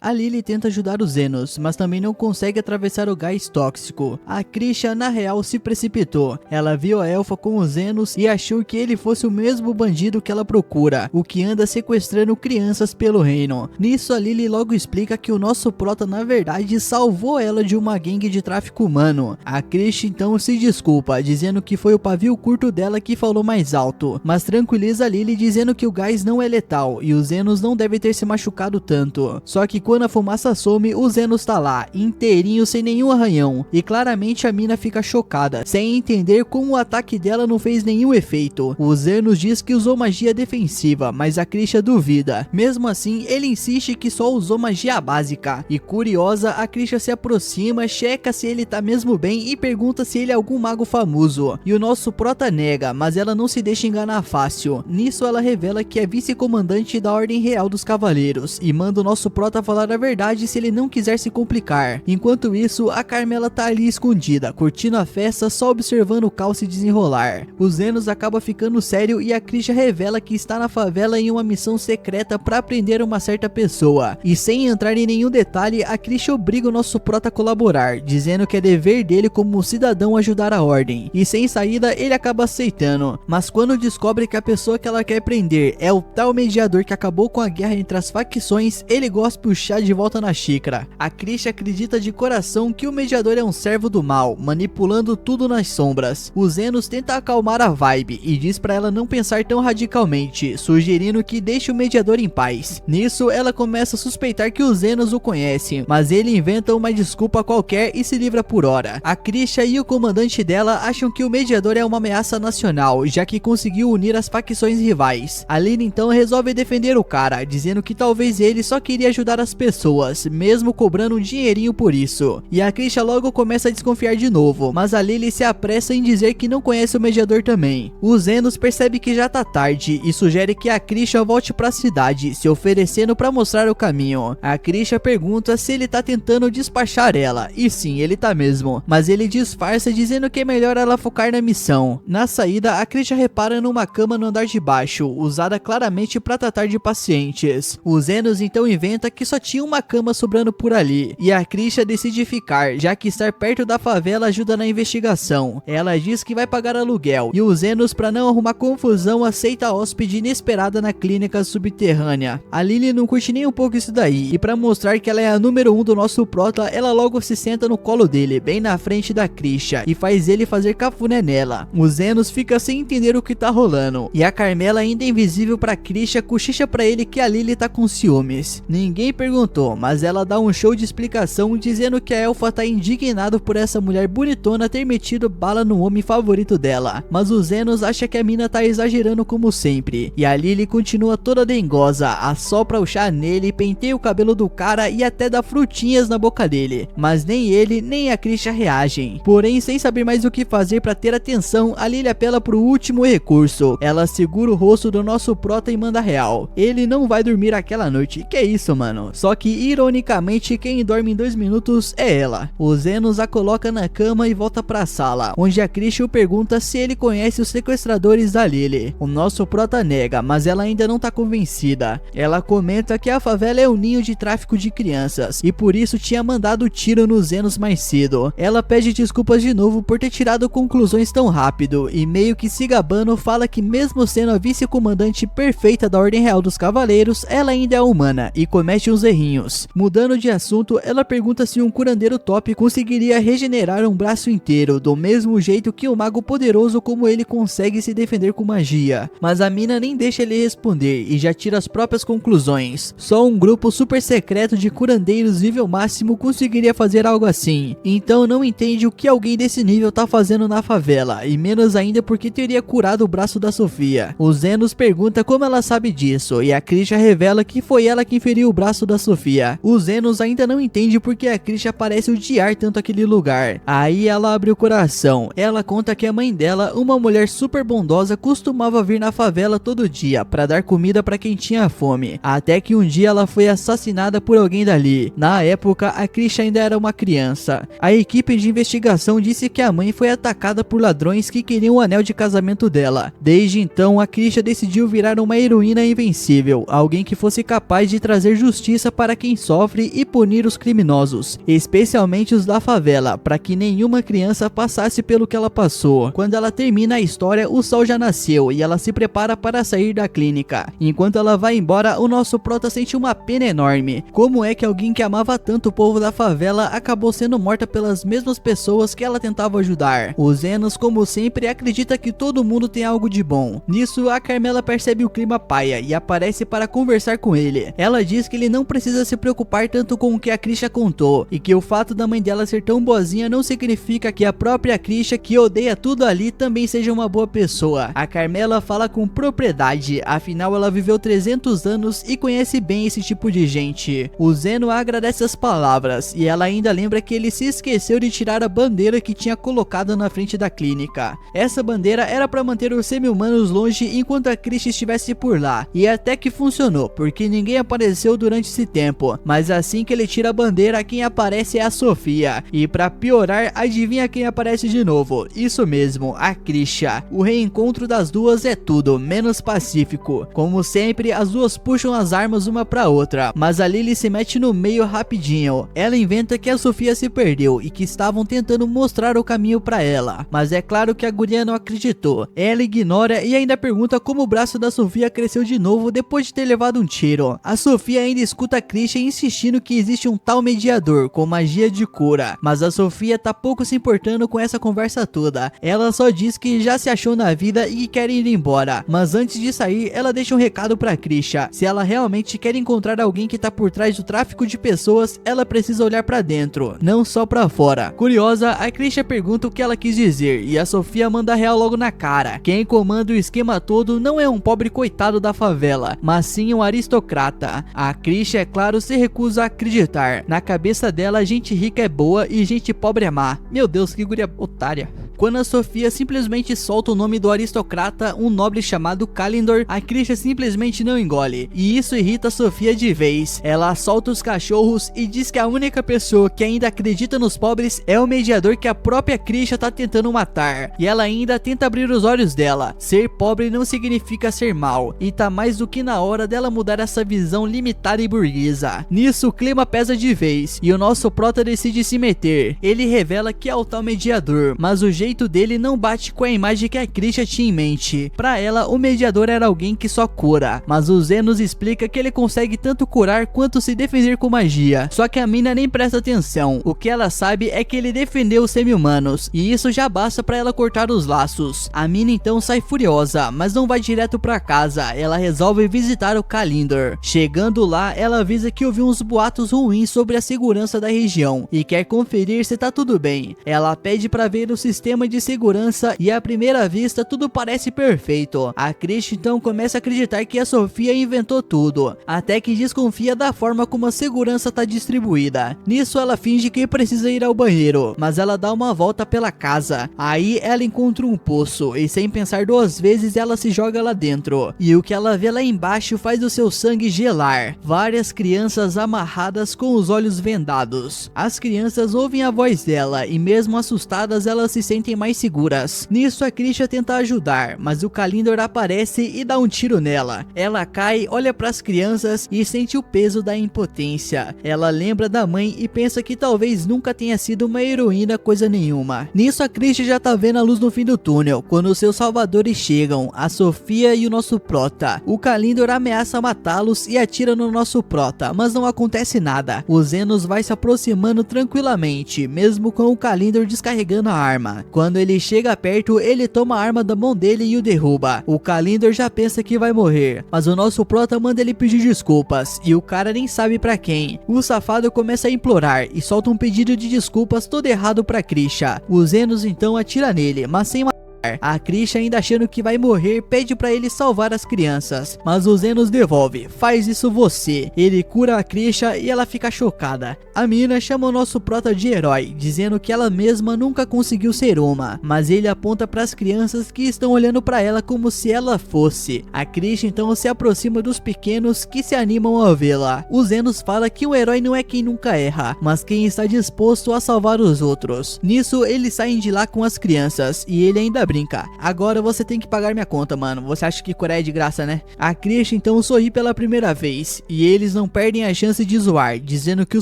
A Lily tenta ajudar os Zenos, mas também não consegue atravessar o gás tóxico. A Christian na real se precipitou. Ela viu a elfa com os Zenos e achou que ele fosse o mesmo bandido que ela procura, o que anda sequestrando crianças pelo reino. Nisso a Lily logo explica que o nosso prota na verdade salvou ela de uma gangue de tráfico humano. A Christian então se desculpa, dizendo que foi o pavio curto dela que falou mais alto, mas tranquiliza a Lily dizendo que o gás não é letal e os Zenos não devem ter se machucado tanto. Só que quando a fumaça some, o Zenos tá lá, inteirinho, sem nenhum arranhão, e claramente a mina fica chocada, sem entender como o ataque dela não fez nenhum efeito. O Zenos diz que usou magia defensiva, mas a Christian duvida. Mesmo assim, ele insiste que só usou magia básica, e curiosa, a Christian se aproxima, checa se ele tá mesmo bem e pergunta se ele é algum mago famoso, e o nosso prota nega, mas ela não se deixa enganar fácil. Nisso ela revela que é vice-comandante da Ordem Real dos Cavaleiros, e manda o nosso prota falar a verdade se ele não quiser se complicar. Enquanto isso, a Carmela tá ali escondida, curtindo a festa, só observando o caos se desenrolar. O Zenos acaba ficando sério e a Christian revela que está na favela em uma missão secreta para prender uma certa pessoa. E sem entrar em nenhum detalhe, a Christian obriga o nosso prota a colaborar, dizendo que é dever dele como cidadão ajudar a ordem. E sem saída, ele acaba aceitando. Mas quando descobre que a pessoa que ela quer prender é o tal mediador que acabou com a guerra entre as facções, ele gospe o chá de volta na xícara. A Christian acredita de coração que o mediador é um servo do mal, manipulando tudo nas sombras. O Zenos tenta acalmar a vibe e diz pra ela não pensar tão radicalmente, sugerindo que deixe o mediador em paz. Nisso, ela começa a suspeitar que o Zenos o conhece, mas ele inventa uma desculpa qualquer e se livra por hora. A Christian e o comandante dela acham que o mediador é uma ameaça nacional, já que conseguiu unir as facções rivais. A Lily então resolve defender o cara, dizendo que talvez ele só queria ajudar as pessoas, mesmo cobrando um dinheirinho por isso. E a Christian logo começa a desconfiar de novo, mas a Lily se apressa em dizer que não conhece o mediador também. O Zenos percebe que já tá tarde e sugere que a Christian volte pra cidade, se oferecendo pra mostrar o caminho. A Christian pergunta se ele tá tentando despachar ela, e sim, ele tá mesmo, mas ele disfarça dizendo que é melhor ela focar na missão. Na saída, a Christian repara numa cama no andar de baixo, usada claramente pra tratar de pacientes. O Zenos então inventa que só tinha uma cama sobrando por ali, e a Christian decide ficar, já que estar perto da favela ajuda na investigação. Ela diz que vai pagar aluguel, e o Zenos, pra não arrumar confusão, aceita a hóspede inesperada na clínica subterrânea. A Lily não curte nem um pouco isso daí, e pra mostrar que ela é a número 1 do nosso prota, ela logo se senta no colo dele, bem na frente da Christian, e faz ele fazer cafuné nela. O Zenos fica sem entender o que tá rolando, e a Carmela, ainda invisível pra Christian, cochicha pra ele que a Lily tá com ciúmes. Ninguém perguntou, mas ela dá um show de explicação dizendo que a elfa tá indignado por essa mulher bonitona ter metido bala no homem favorito dela, mas o Zenos acha que a mina tá exagerando como sempre, e a Lily continua toda dengosa, assopra o chá nele, penteia o cabelo do cara e até dá frutinhas na boca dele, mas nem ele nem a Christian reagem. Porém, sem saber mais o que fazer pra ter atenção, a Lily apela pro último recurso. Ela segura o rosto do nosso prota e manda real: ele não vai dormir aquela noite. Que isso, mano? Só que ironicamente quem dorme em 2 minutos é ela. O Zenos a coloca na cama e volta pra sala, onde a Christian pergunta se ele conhece os sequestradores da Lily. O nosso prota nega, mas ela ainda não tá convencida. Ela comenta que a favela é um ninho de tráfico de crianças e por isso tinha mandado tiro nos Zenos mais cedo. Ela pede desculpas de novo por ter tirado conclusões tão rápido e meio que se gabando fala que mesmo sendo a vice-comandante perfeita da Ordem Real dos Cavaleiros, ela ainda é humana e comete uns errinhos. Mudando de assunto, ela pergunta se um curandeiro top conseguiria regenerar um braço inteiro, do mesmo jeito que um mago poderoso como ele consegue se defender com magia. Mas a mina nem deixa ele responder e já tira as próprias conclusões. Só um grupo super secreto de curandeiros nível máximo conseguiria fazer algo assim. Então não entende o que alguém desse nível tá fazendo na favela, e menos ainda porque teria curado o braço da Sofia. O Zenos pergunta como ela sabe disso, e a Christian revela que foi ela quem feriu o braço da Sofia. O Zenos ainda não entende porque a Christian parece odiar tanto aquele lugar. Aí ela abre o coração. Ela conta que a mãe dela, uma mulher super bondosa, costumava vir na favela todo dia para dar comida para quem tinha fome. Até que um dia ela foi assassinada por alguém dali. Na época, a Christian ainda era uma criança. A equipe de investigação disse que a mãe foi atacada por ladrões que queriam o anel de casamento dela. Desde então, a Christian decidiu virar uma heroína invencível, alguém que fosse capaz de trazer justiça para quem sofre e punir os criminosos, especialmente os da favela, para que nenhuma criança passasse pelo que ela passou. Quando ela termina a história, o sol já nasceu e ela se prepara para sair da clínica. Enquanto ela vai embora, o nosso prota sente uma pena enorme. Como é que alguém que amava tanto o povo da favela acabou sendo morta pelas mesmas pessoas que ela tentava ajudar? O Zenos, como sempre, acredita que todo mundo tem algo de bom. Nisso, a Carmela percebe o clima paia e aparece para conversar com ele. Ela diz que ele não precisa se preocupar tanto com o que a Christian contou, e que o fato da mãe dela ser tão boazinha não significa que a própria Christian, que odeia tudo ali, também seja uma boa pessoa. A Carmela fala com propriedade, afinal ela viveu 300 anos e conhece bem esse tipo de gente. O Zeno agradece as palavras e ela ainda lembra que ele se esqueceu de tirar a bandeira que tinha colocado na frente da clínica. Essa bandeira era para manter os semi-humanos longe enquanto a Christian estivesse por lá, e até que funcionou, porque ninguém apareceu durante esse tempo. Mas assim que ele tira a bandeira, quem aparece é a Sofia, e para piorar, adivinha quem aparece de novo? Isso mesmo, a Christian. O reencontro das duas é tudo menos pacífico. Como sempre, as duas puxam as armas uma pra outra, mas a Lily se mete no meio rapidinho. Ela inventa que a Sofia se perdeu e que estavam tentando mostrar o caminho pra ela, mas é claro que a guria não acreditou. Ela ignora e ainda pergunta como o braço da Sofia cresceu de novo depois de ter levado um tiro. A Sofia ainda escuta a Christian insistindo que existe um tal mediador com magia de cura, mas a Sofia tá pouco se importando com essa conversa toda. Ela só diz que já se achou na vida e quer ir embora, mas antes de sair ela deixa um recado pra Christian. Se ela realmente quer encontrar alguém que tá por trás do tráfico de pessoas, ela precisa olhar pra dentro, não só pra fora. Curiosa, a Christian pergunta o que ela quis dizer e a Sofia manda real logo na cara. Quem comanda o esquema todo não é um pobre coitado da favela, mas sim um aristocrata. A Christian, é claro, se recusa a acreditar. Na cabeça dela, gente rica é boa e gente pobre é má. Meu Deus, que guria otária. Quando a Sofia simplesmente solta o nome do aristocrata, um nobre chamado Kalindor, a Christian simplesmente não engole, e isso irrita a Sofia de vez. Ela solta os cachorros e diz que a única pessoa que ainda acredita nos pobres é o mediador que a própria Christian tá tentando matar, e ela ainda tenta abrir os olhos dela. Ser pobre não significa ser mal, e tá mais do que na hora dela mudar essa visão limitada e burguesa. Nisso o clima pesa de vez, e o nosso prota decide se meter. Ele revela que é o tal mediador, mas o jeito dele não bate com a imagem que a Christian tinha em mente. Pra ela, o mediador era alguém que só cura, mas o Zenos explica que ele consegue tanto curar quanto se defender com magia. Só que a mina nem presta atenção. O que ela sabe é que ele defendeu os semi-humanos, e isso já basta pra ela cortar os laços. A mina então sai furiosa, mas não vai direto pra casa. Ela resolve visitar o Kalindor. Chegando lá, ela avisa que ouviu uns boatos ruins sobre a segurança da região e quer conferir se tá tudo bem. Ela pede pra ver o sistema sistema de segurança e à primeira vista tudo parece perfeito. A Christian então começa a acreditar que a Sofia inventou tudo, até que desconfia da forma como a segurança tá distribuída. Nisso ela finge que precisa ir ao banheiro, mas ela dá uma volta pela casa. Aí ela encontra um poço e sem pensar duas vezes ela se joga lá dentro. E o que ela vê lá embaixo faz o seu sangue gelar. Várias crianças amarradas com os olhos vendados. As crianças ouvem a voz dela e mesmo assustadas elas se sentem mais seguras. Nisso a Christian tenta ajudar, mas o Kalindor aparece e dá um tiro nela. Ela cai, olha para as crianças e sente o peso da impotência. Ela lembra da mãe e pensa que talvez nunca tenha sido uma heroína coisa nenhuma. Nisso a Christian já tá vendo a luz no fim do túnel, quando os seus salvadores chegam, a Sofia e o nosso prota. O Kalindor ameaça matá-los e atira no nosso prota, mas não acontece nada. O Zenos vai se aproximando tranquilamente, mesmo com o Kalindor descarregando a arma. Quando ele chega perto, ele toma a arma da mão dele e o derruba. O Kalindor já pensa que vai morrer, mas o nosso prota manda ele pedir desculpas, e o cara nem sabe pra quem. O safado começa a implorar e solta um pedido de desculpas todo errado pra Christian. O Zenos então atira nele, mas sem matar. A Christian, ainda achando que vai morrer, pede pra ele salvar as crianças, mas o Zenos devolve: faz isso você. Ele cura a Christian e ela fica chocada. A mina chama o nosso prota de herói, dizendo que ela mesma nunca conseguiu ser uma, mas ele aponta para as crianças que estão olhando para ela como se ela fosse. A Christian então se aproxima dos pequenos que se animam a vê-la. O Zenos fala que um herói não é quem nunca erra, mas quem está disposto a salvar os outros. Nisso eles saem de lá com as crianças e ele ainda brinca: agora você tem que pagar minha conta, mano. Você acha que Coreia é de graça, né? A Christian então sorri pela primeira vez e eles não perdem a chance de zoar, dizendo que o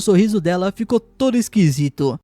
sorriso dela ficou todo esquisito.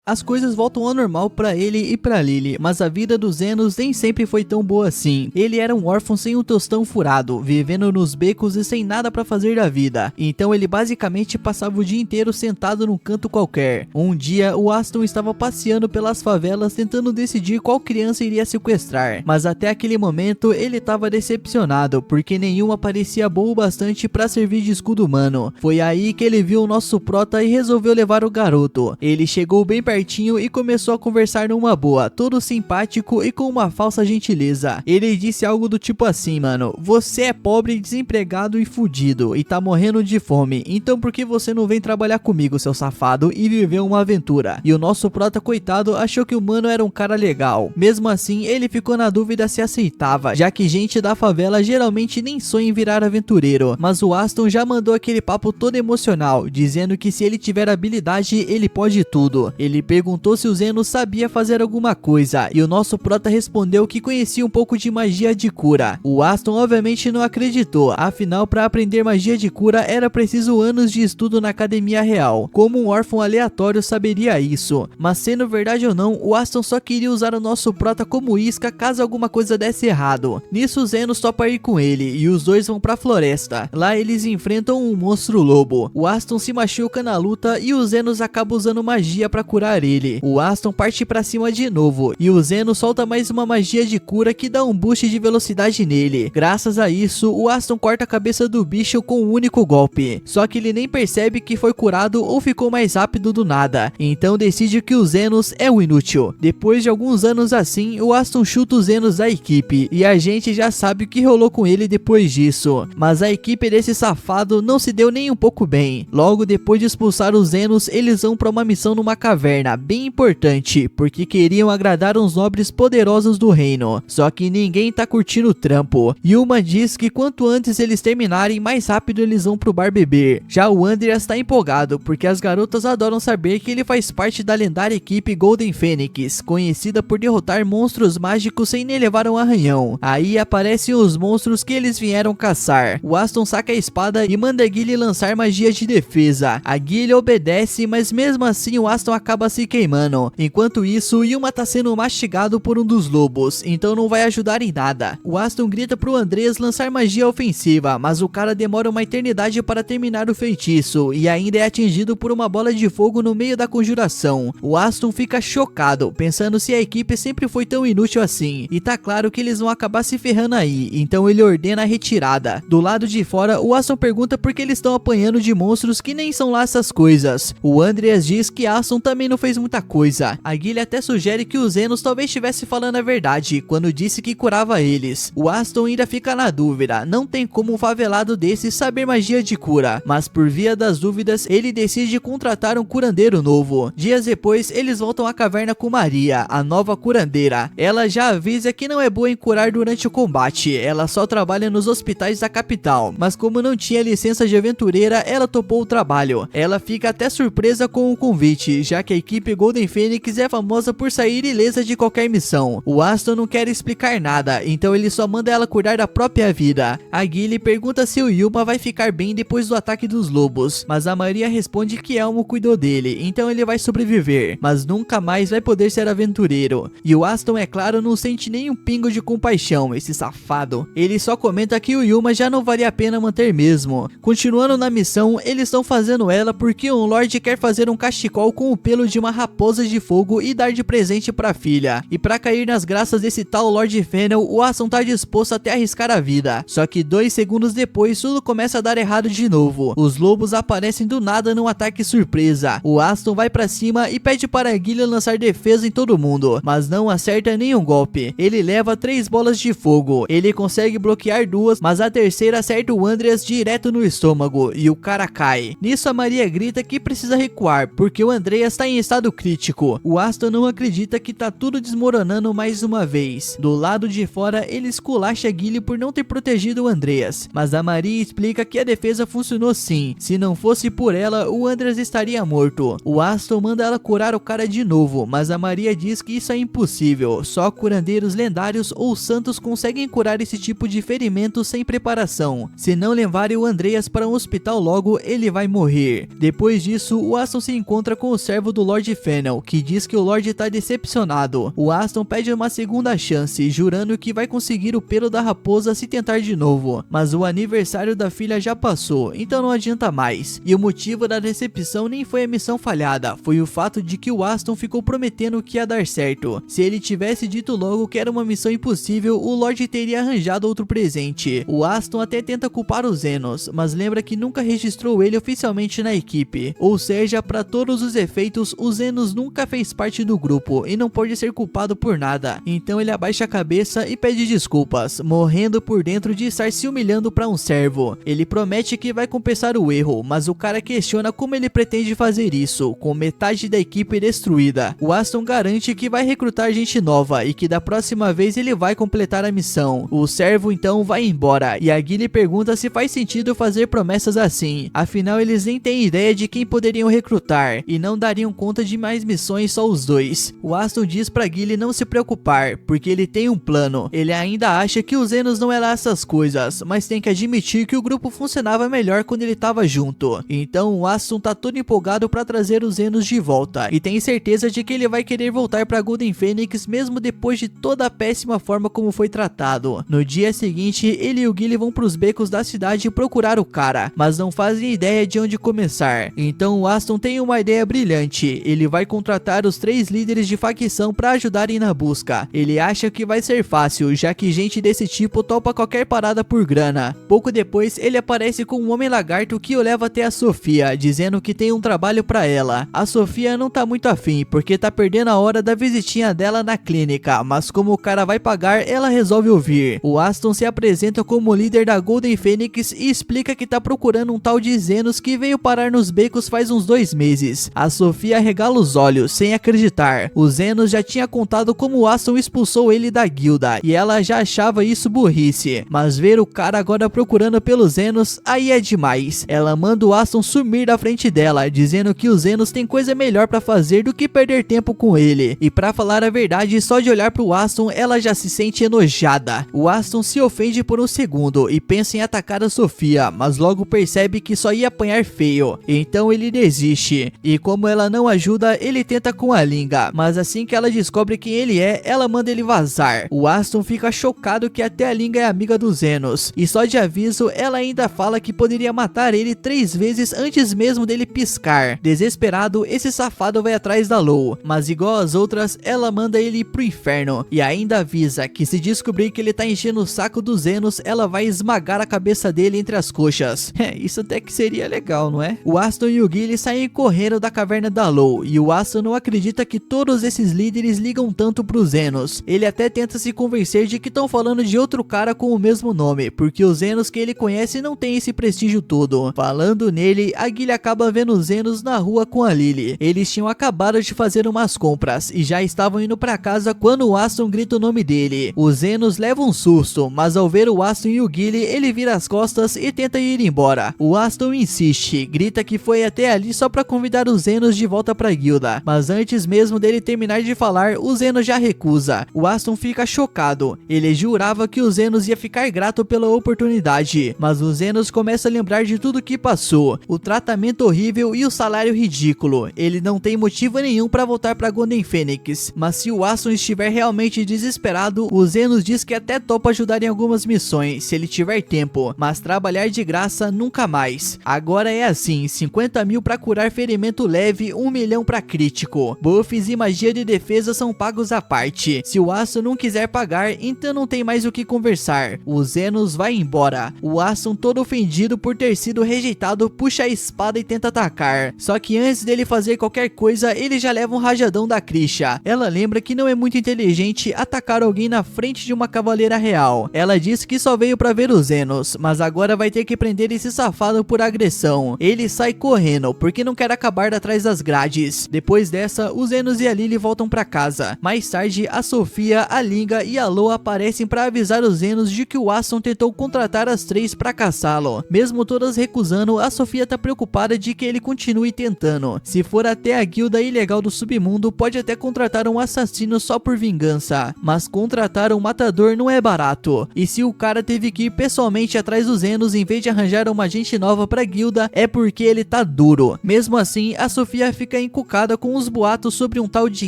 As coisas voltam ao normal pra ele e pra Lily, mas a vida do Zenos nem sempre foi tão boa assim. Ele era um órfão sem um tostão furado, vivendo nos becos e sem nada pra fazer da vida. Então ele basicamente passava o dia inteiro sentado num canto qualquer. Um dia o Aston estava passeando pelas favelas tentando decidir qual criança iria sequestrar, mas até aquele momento ele estava decepcionado, porque nenhuma parecia boa o bastante pra servir de escudo humano. Foi aí que ele viu o nosso prota e resolveu levar o garoto. Ele chegou bem pertinho e começou a conversar numa boa, todo simpático e com uma falsa gentileza. Ele disse algo do tipo assim: mano, você é pobre, desempregado e fudido e tá morrendo de fome, então por que você não vem trabalhar comigo, seu safado, e viver uma aventura? E o nosso prota, coitado, achou que o mano era um cara legal. Mesmo assim, ele ficou na dúvida se aceitava, já que gente da favela geralmente nem sonha em virar aventureiro. Mas o Aston já mandou aquele papo todo emocional, dizendo que se ele tiver habilidade, ele pode tudo. Ele perguntou se o Zenos sabia fazer alguma coisa, e o nosso prota respondeu que conhecia um pouco de magia de cura. O Aston obviamente não acreditou, afinal para aprender magia de cura era preciso anos de estudo na academia real. Como um órfão aleatório saberia isso? Mas sendo verdade ou não, o Aston só queria usar o nosso prota como isca caso alguma coisa desse errado. Nisso o Zenos topa ir com ele, e os dois vão pra floresta. Lá eles enfrentam um monstro lobo. O Aston se machuca na luta e o Zenos acaba usando magia pra curar ele. O Aston parte pra cima de novo e o Zenos solta mais uma magia de cura que dá um boost de velocidade nele. Graças a isso, o Aston corta a cabeça do bicho com um único golpe. Só que ele nem percebe que foi curado ou ficou mais rápido do nada. Então decide que o Zenos é um inútil. Depois de alguns anos assim, o Aston chuta o Zenos da equipe e a gente já sabe o que rolou com ele depois disso. Mas a equipe desse safado não se deu nem um pouco bem. Logo depois de expulsar os Zenos, eles vão pra uma missão numa caverna bem importante, porque queriam agradar uns nobres poderosos do reino. Só que ninguém tá curtindo o trampo. Yuma diz que quanto antes eles terminarem, mais rápido eles vão pro bar beber. Já o Andreas tá empolgado, porque as garotas adoram saber que ele faz parte da lendária equipe Golden Phoenix, conhecida por derrotar monstros mágicos sem nem levar um arranhão. Aí aparecem os monstros que eles vieram caçar. O Aston saca a espada e manda a Gilly lançar magia de defesa. A Gilly obedece, mas mesmo assim o Aston acaba se queimando. Enquanto isso, Yuma tá sendo mastigado por um dos lobos, então não vai ajudar em nada. O Aston grita pro Andreas lançar magia ofensiva, mas o cara demora uma eternidade para terminar o feitiço e ainda é atingido por uma bola de fogo no meio da conjuração. O Aston fica chocado, pensando se a equipe sempre foi tão inútil assim, e tá claro que eles vão acabar se ferrando aí, então ele ordena a retirada. Do lado de fora, o Aston pergunta por que eles estão apanhando de monstros que nem são lá essas coisas. O Andreas diz que Aston também não fez muita coisa. A Guile até sugere que o Zenos talvez estivesse falando a verdade quando disse que curava eles. O Aston ainda fica na dúvida, não tem como um favelado desse saber magia de cura, mas por via das dúvidas ele decide contratar um curandeiro novo. Dias depois eles voltam à caverna com Maria, a nova curandeira. Ela já avisa que não é boa em curar durante o combate, ela só trabalha nos hospitais da capital, mas como não tinha licença de aventureira, ela topou o trabalho. Ela fica até surpresa com o convite, já que a equipe Golden Phoenix é famosa por sair ilesa de qualquer missão. O Aston não quer explicar nada, então ele só manda ela cuidar da própria vida. A Guile pergunta se o Yuma vai ficar bem depois do ataque dos lobos, mas a Maria responde que Elmo cuidou dele, então ele vai sobreviver, mas nunca mais vai poder ser aventureiro. E o Aston, é claro, não sente nem um pingo de compaixão, esse safado. Ele só comenta que o Yuma já não valia a pena manter mesmo. Continuando na missão, eles estão fazendo ela porque um Lorde quer fazer um cachecol com o pelo de uma raposa de fogo e dar de presente pra filha. E pra cair nas graças desse tal Lord Fennel, o Aston tá disposto até arriscar a vida. Só que 2 segundos depois, tudo começa a dar errado de novo. Os lobos aparecem do nada num ataque surpresa. O Aston vai pra cima e pede para a Guile lançar defesa em todo mundo, mas não acerta nenhum golpe. Ele leva 3 bolas de fogo. Ele consegue bloquear 2, mas a terceira acerta o Andreas direto no estômago e o cara cai. Nisso a Maria grita que precisa recuar, porque o Andreas tá em estado crítico. O Aston não acredita que tá tudo desmoronando mais uma vez. Do lado de fora, ele esculacha a Guile por não ter protegido o Andreas, mas a Maria explica que a defesa funcionou sim. Se não fosse por ela, o Andreas estaria morto. O Aston manda ela curar o cara de novo, mas a Maria diz que isso é impossível. Só curandeiros lendários ou santos conseguem curar esse tipo de ferimento sem preparação. Se não levarem o Andreas para um hospital logo, ele vai morrer. Depois disso, o Aston se encontra com o servo do Lord Fennel, que diz que o Lorde tá decepcionado. O Aston pede uma segunda chance, jurando que vai conseguir o pelo da raposa se tentar de novo. Mas o aniversário da filha já passou, então não adianta mais. E o motivo da decepção nem foi a missão falhada, foi o fato de que o Aston ficou prometendo que ia dar certo. Se ele tivesse dito logo que era uma missão impossível, o Lorde teria arranjado outro presente. O Aston até tenta culpar o Zenos, mas lembra que nunca registrou ele oficialmente na equipe. Ou seja, para todos os efeitos, o Zenos nunca fez parte do grupo e não pode ser culpado por nada. Então ele abaixa a cabeça e pede desculpas, morrendo por dentro de estar se humilhando para um servo. Ele promete que vai compensar o erro, mas o cara questiona como ele pretende fazer isso, com metade da equipe destruída. O Aston garante que vai recrutar gente nova e que da próxima vez ele vai completar a missão. O servo então vai embora e a Guile pergunta se faz sentido fazer promessas assim, afinal eles nem têm ideia de quem poderiam recrutar e não dariam conta de mais missões só os dois. O Aston diz pra Guile não se preocupar, porque ele tem um plano. Ele ainda acha que o Zenos não é lá essas coisas, mas tem que admitir que o grupo funcionava melhor quando ele tava junto. Então o Aston tá todo empolgado pra trazer os Zenos de volta e tem certeza de que ele vai querer voltar pra Golden Phoenix mesmo depois de toda a péssima forma como foi tratado. No dia seguinte, ele e o Guile vão pros becos da cidade procurar o cara, mas não fazem ideia de onde começar. Então o Aston tem uma ideia brilhante. Ele vai contratar os 3 líderes de facção para ajudarem na busca. Ele acha que vai ser fácil, já que gente desse tipo topa qualquer parada por grana. Pouco depois, ele aparece com um homem lagarto que o leva até a Sofia, dizendo que tem um trabalho para ela. A Sofia não tá muito afim, porque tá perdendo a hora da visitinha dela na clínica, mas como o cara vai pagar, ela resolve ouvir. O Aston se apresenta como líder da Golden Phoenix e explica que tá procurando um tal de Zenos que veio parar nos becos faz uns 2 meses. A Sofia regala os olhos, sem acreditar. O Zenos já tinha contado como o Aston expulsou ele da guilda, e ela já achava isso burrice. Mas ver o cara agora procurando pelo Zenos, aí é demais. Ela manda o Aston sumir da frente dela, dizendo que o Zenos tem coisa melhor pra fazer do que perder tempo com ele. E pra falar a verdade, só de olhar pro Aston, ela já se sente enojada. O Aston se ofende por um segundo e pensa em atacar a Sofia, mas logo percebe que só ia apanhar feio. Então ele desiste. E como ela não ajuda, ele tenta com a Linga, mas assim que ela descobre quem ele é, ela manda ele vazar. O Aston fica chocado que até a Linga é amiga do Zenos, e só de aviso, ela ainda fala que poderia matar ele 3 vezes antes mesmo dele piscar. Desesperado, esse safado vai atrás da Lou, mas igual as outras, ela manda ele ir pro inferno, e ainda avisa que se descobrir que ele tá enchendo o saco do Zenos, ela vai esmagar a cabeça dele entre as coxas. Isso até que seria legal, não é? O Aston e o Guile saem correndo da caverna da Lou, falou, e o Aston não acredita que todos esses líderes ligam tanto pro Zenos. Ele até tenta se convencer de que estão falando de outro cara com o mesmo nome, porque os Zenos que ele conhece não tem esse prestígio todo. Falando nele, a Guile acaba vendo os Zenos na rua com a Lily. Eles tinham acabado de fazer umas compras e já estavam indo pra casa quando o Aston grita o nome dele. O Zenos leva um susto, mas ao ver o Aston e o Guile, ele vira as costas e tenta ir embora. O Aston insiste, grita que foi até ali só pra convidar os Zenos de volta pra guilda, mas antes mesmo dele terminar de falar, o Zenos já recusa. O Aston fica chocado, ele jurava que o Zenos ia ficar grato pela oportunidade, mas o Zenos começa a lembrar de tudo que passou, o tratamento horrível e o salário ridículo. Ele não tem motivo nenhum pra voltar pra Golden Phoenix, mas se o Aston estiver realmente desesperado, o Zenos diz que até topa ajudar em algumas missões, se ele tiver tempo, mas trabalhar de graça nunca mais. Agora é assim, 50 mil pra curar ferimento leve, 1 milhão pra crítico. Buffs e magia de defesa são pagos à parte. Se o Aston não quiser pagar, então não tem mais o que conversar. O Zenos vai embora. O Aston, todo ofendido por ter sido rejeitado, puxa a espada e tenta atacar. Só que antes dele fazer qualquer coisa, ele já leva um rajadão da Krisha. Ela lembra que não é muito inteligente atacar alguém na frente de uma cavaleira real. Ela diz que só veio pra ver os Zenos, mas agora vai ter que prender esse safado por agressão. Ele sai correndo, porque não quer acabar atrás das grades. Depois dessa, os Zenos e a Lily voltam pra casa. Mais tarde, a Sofia, a Linga e a Lo aparecem pra avisar os Zenos de que o Aston tentou contratar as três pra caçá-lo. Mesmo todas recusando, a Sofia tá preocupada de que ele continue tentando. Se for até a guilda ilegal do submundo, pode até contratar um assassino só por vingança. Mas contratar um matador não é barato. E se o cara teve que ir pessoalmente atrás dos Zenos em vez de arranjar uma gente nova pra guilda, é porque ele tá duro. Mesmo assim, a Sofia fica encucada com os boatos sobre um tal de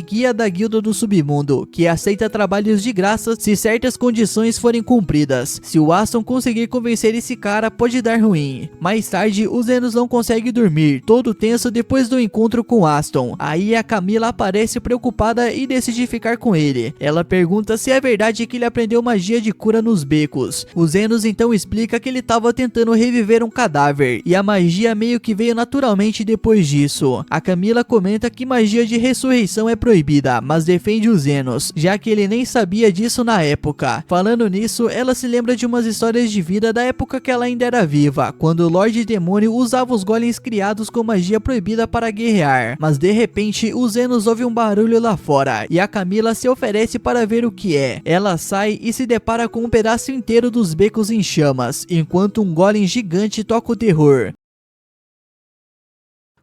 guia da guilda do submundo, que aceita trabalhos de graça se certas condições forem cumpridas. Se o Aston conseguir convencer esse cara, pode dar ruim. Mais tarde, os Zenos não conseguem dormir, todo tenso depois do encontro com Aston. Aí a Camila aparece preocupada e decide ficar com ele. Ela pergunta se é verdade que ele aprendeu magia de cura nos becos. O Zenos então explica que ele estava tentando reviver um cadáver, e a magia meio que veio naturalmente depois disso. A Camila comenta que magia de ressurreição é proibida, mas defende os Zenos, já que ele nem sabia disso na época. Falando nisso, ela se lembra de umas histórias de vida da época que ela ainda era viva, quando o Lorde Demônio usava os golems criados com magia proibida para guerrear. Mas de repente, os Zenos ouvem um barulho lá fora, e a Camila se oferece para ver o que é. Ela sai e se depara com um pedaço inteiro dos becos em chamas, enquanto um golem gigante toca o terror.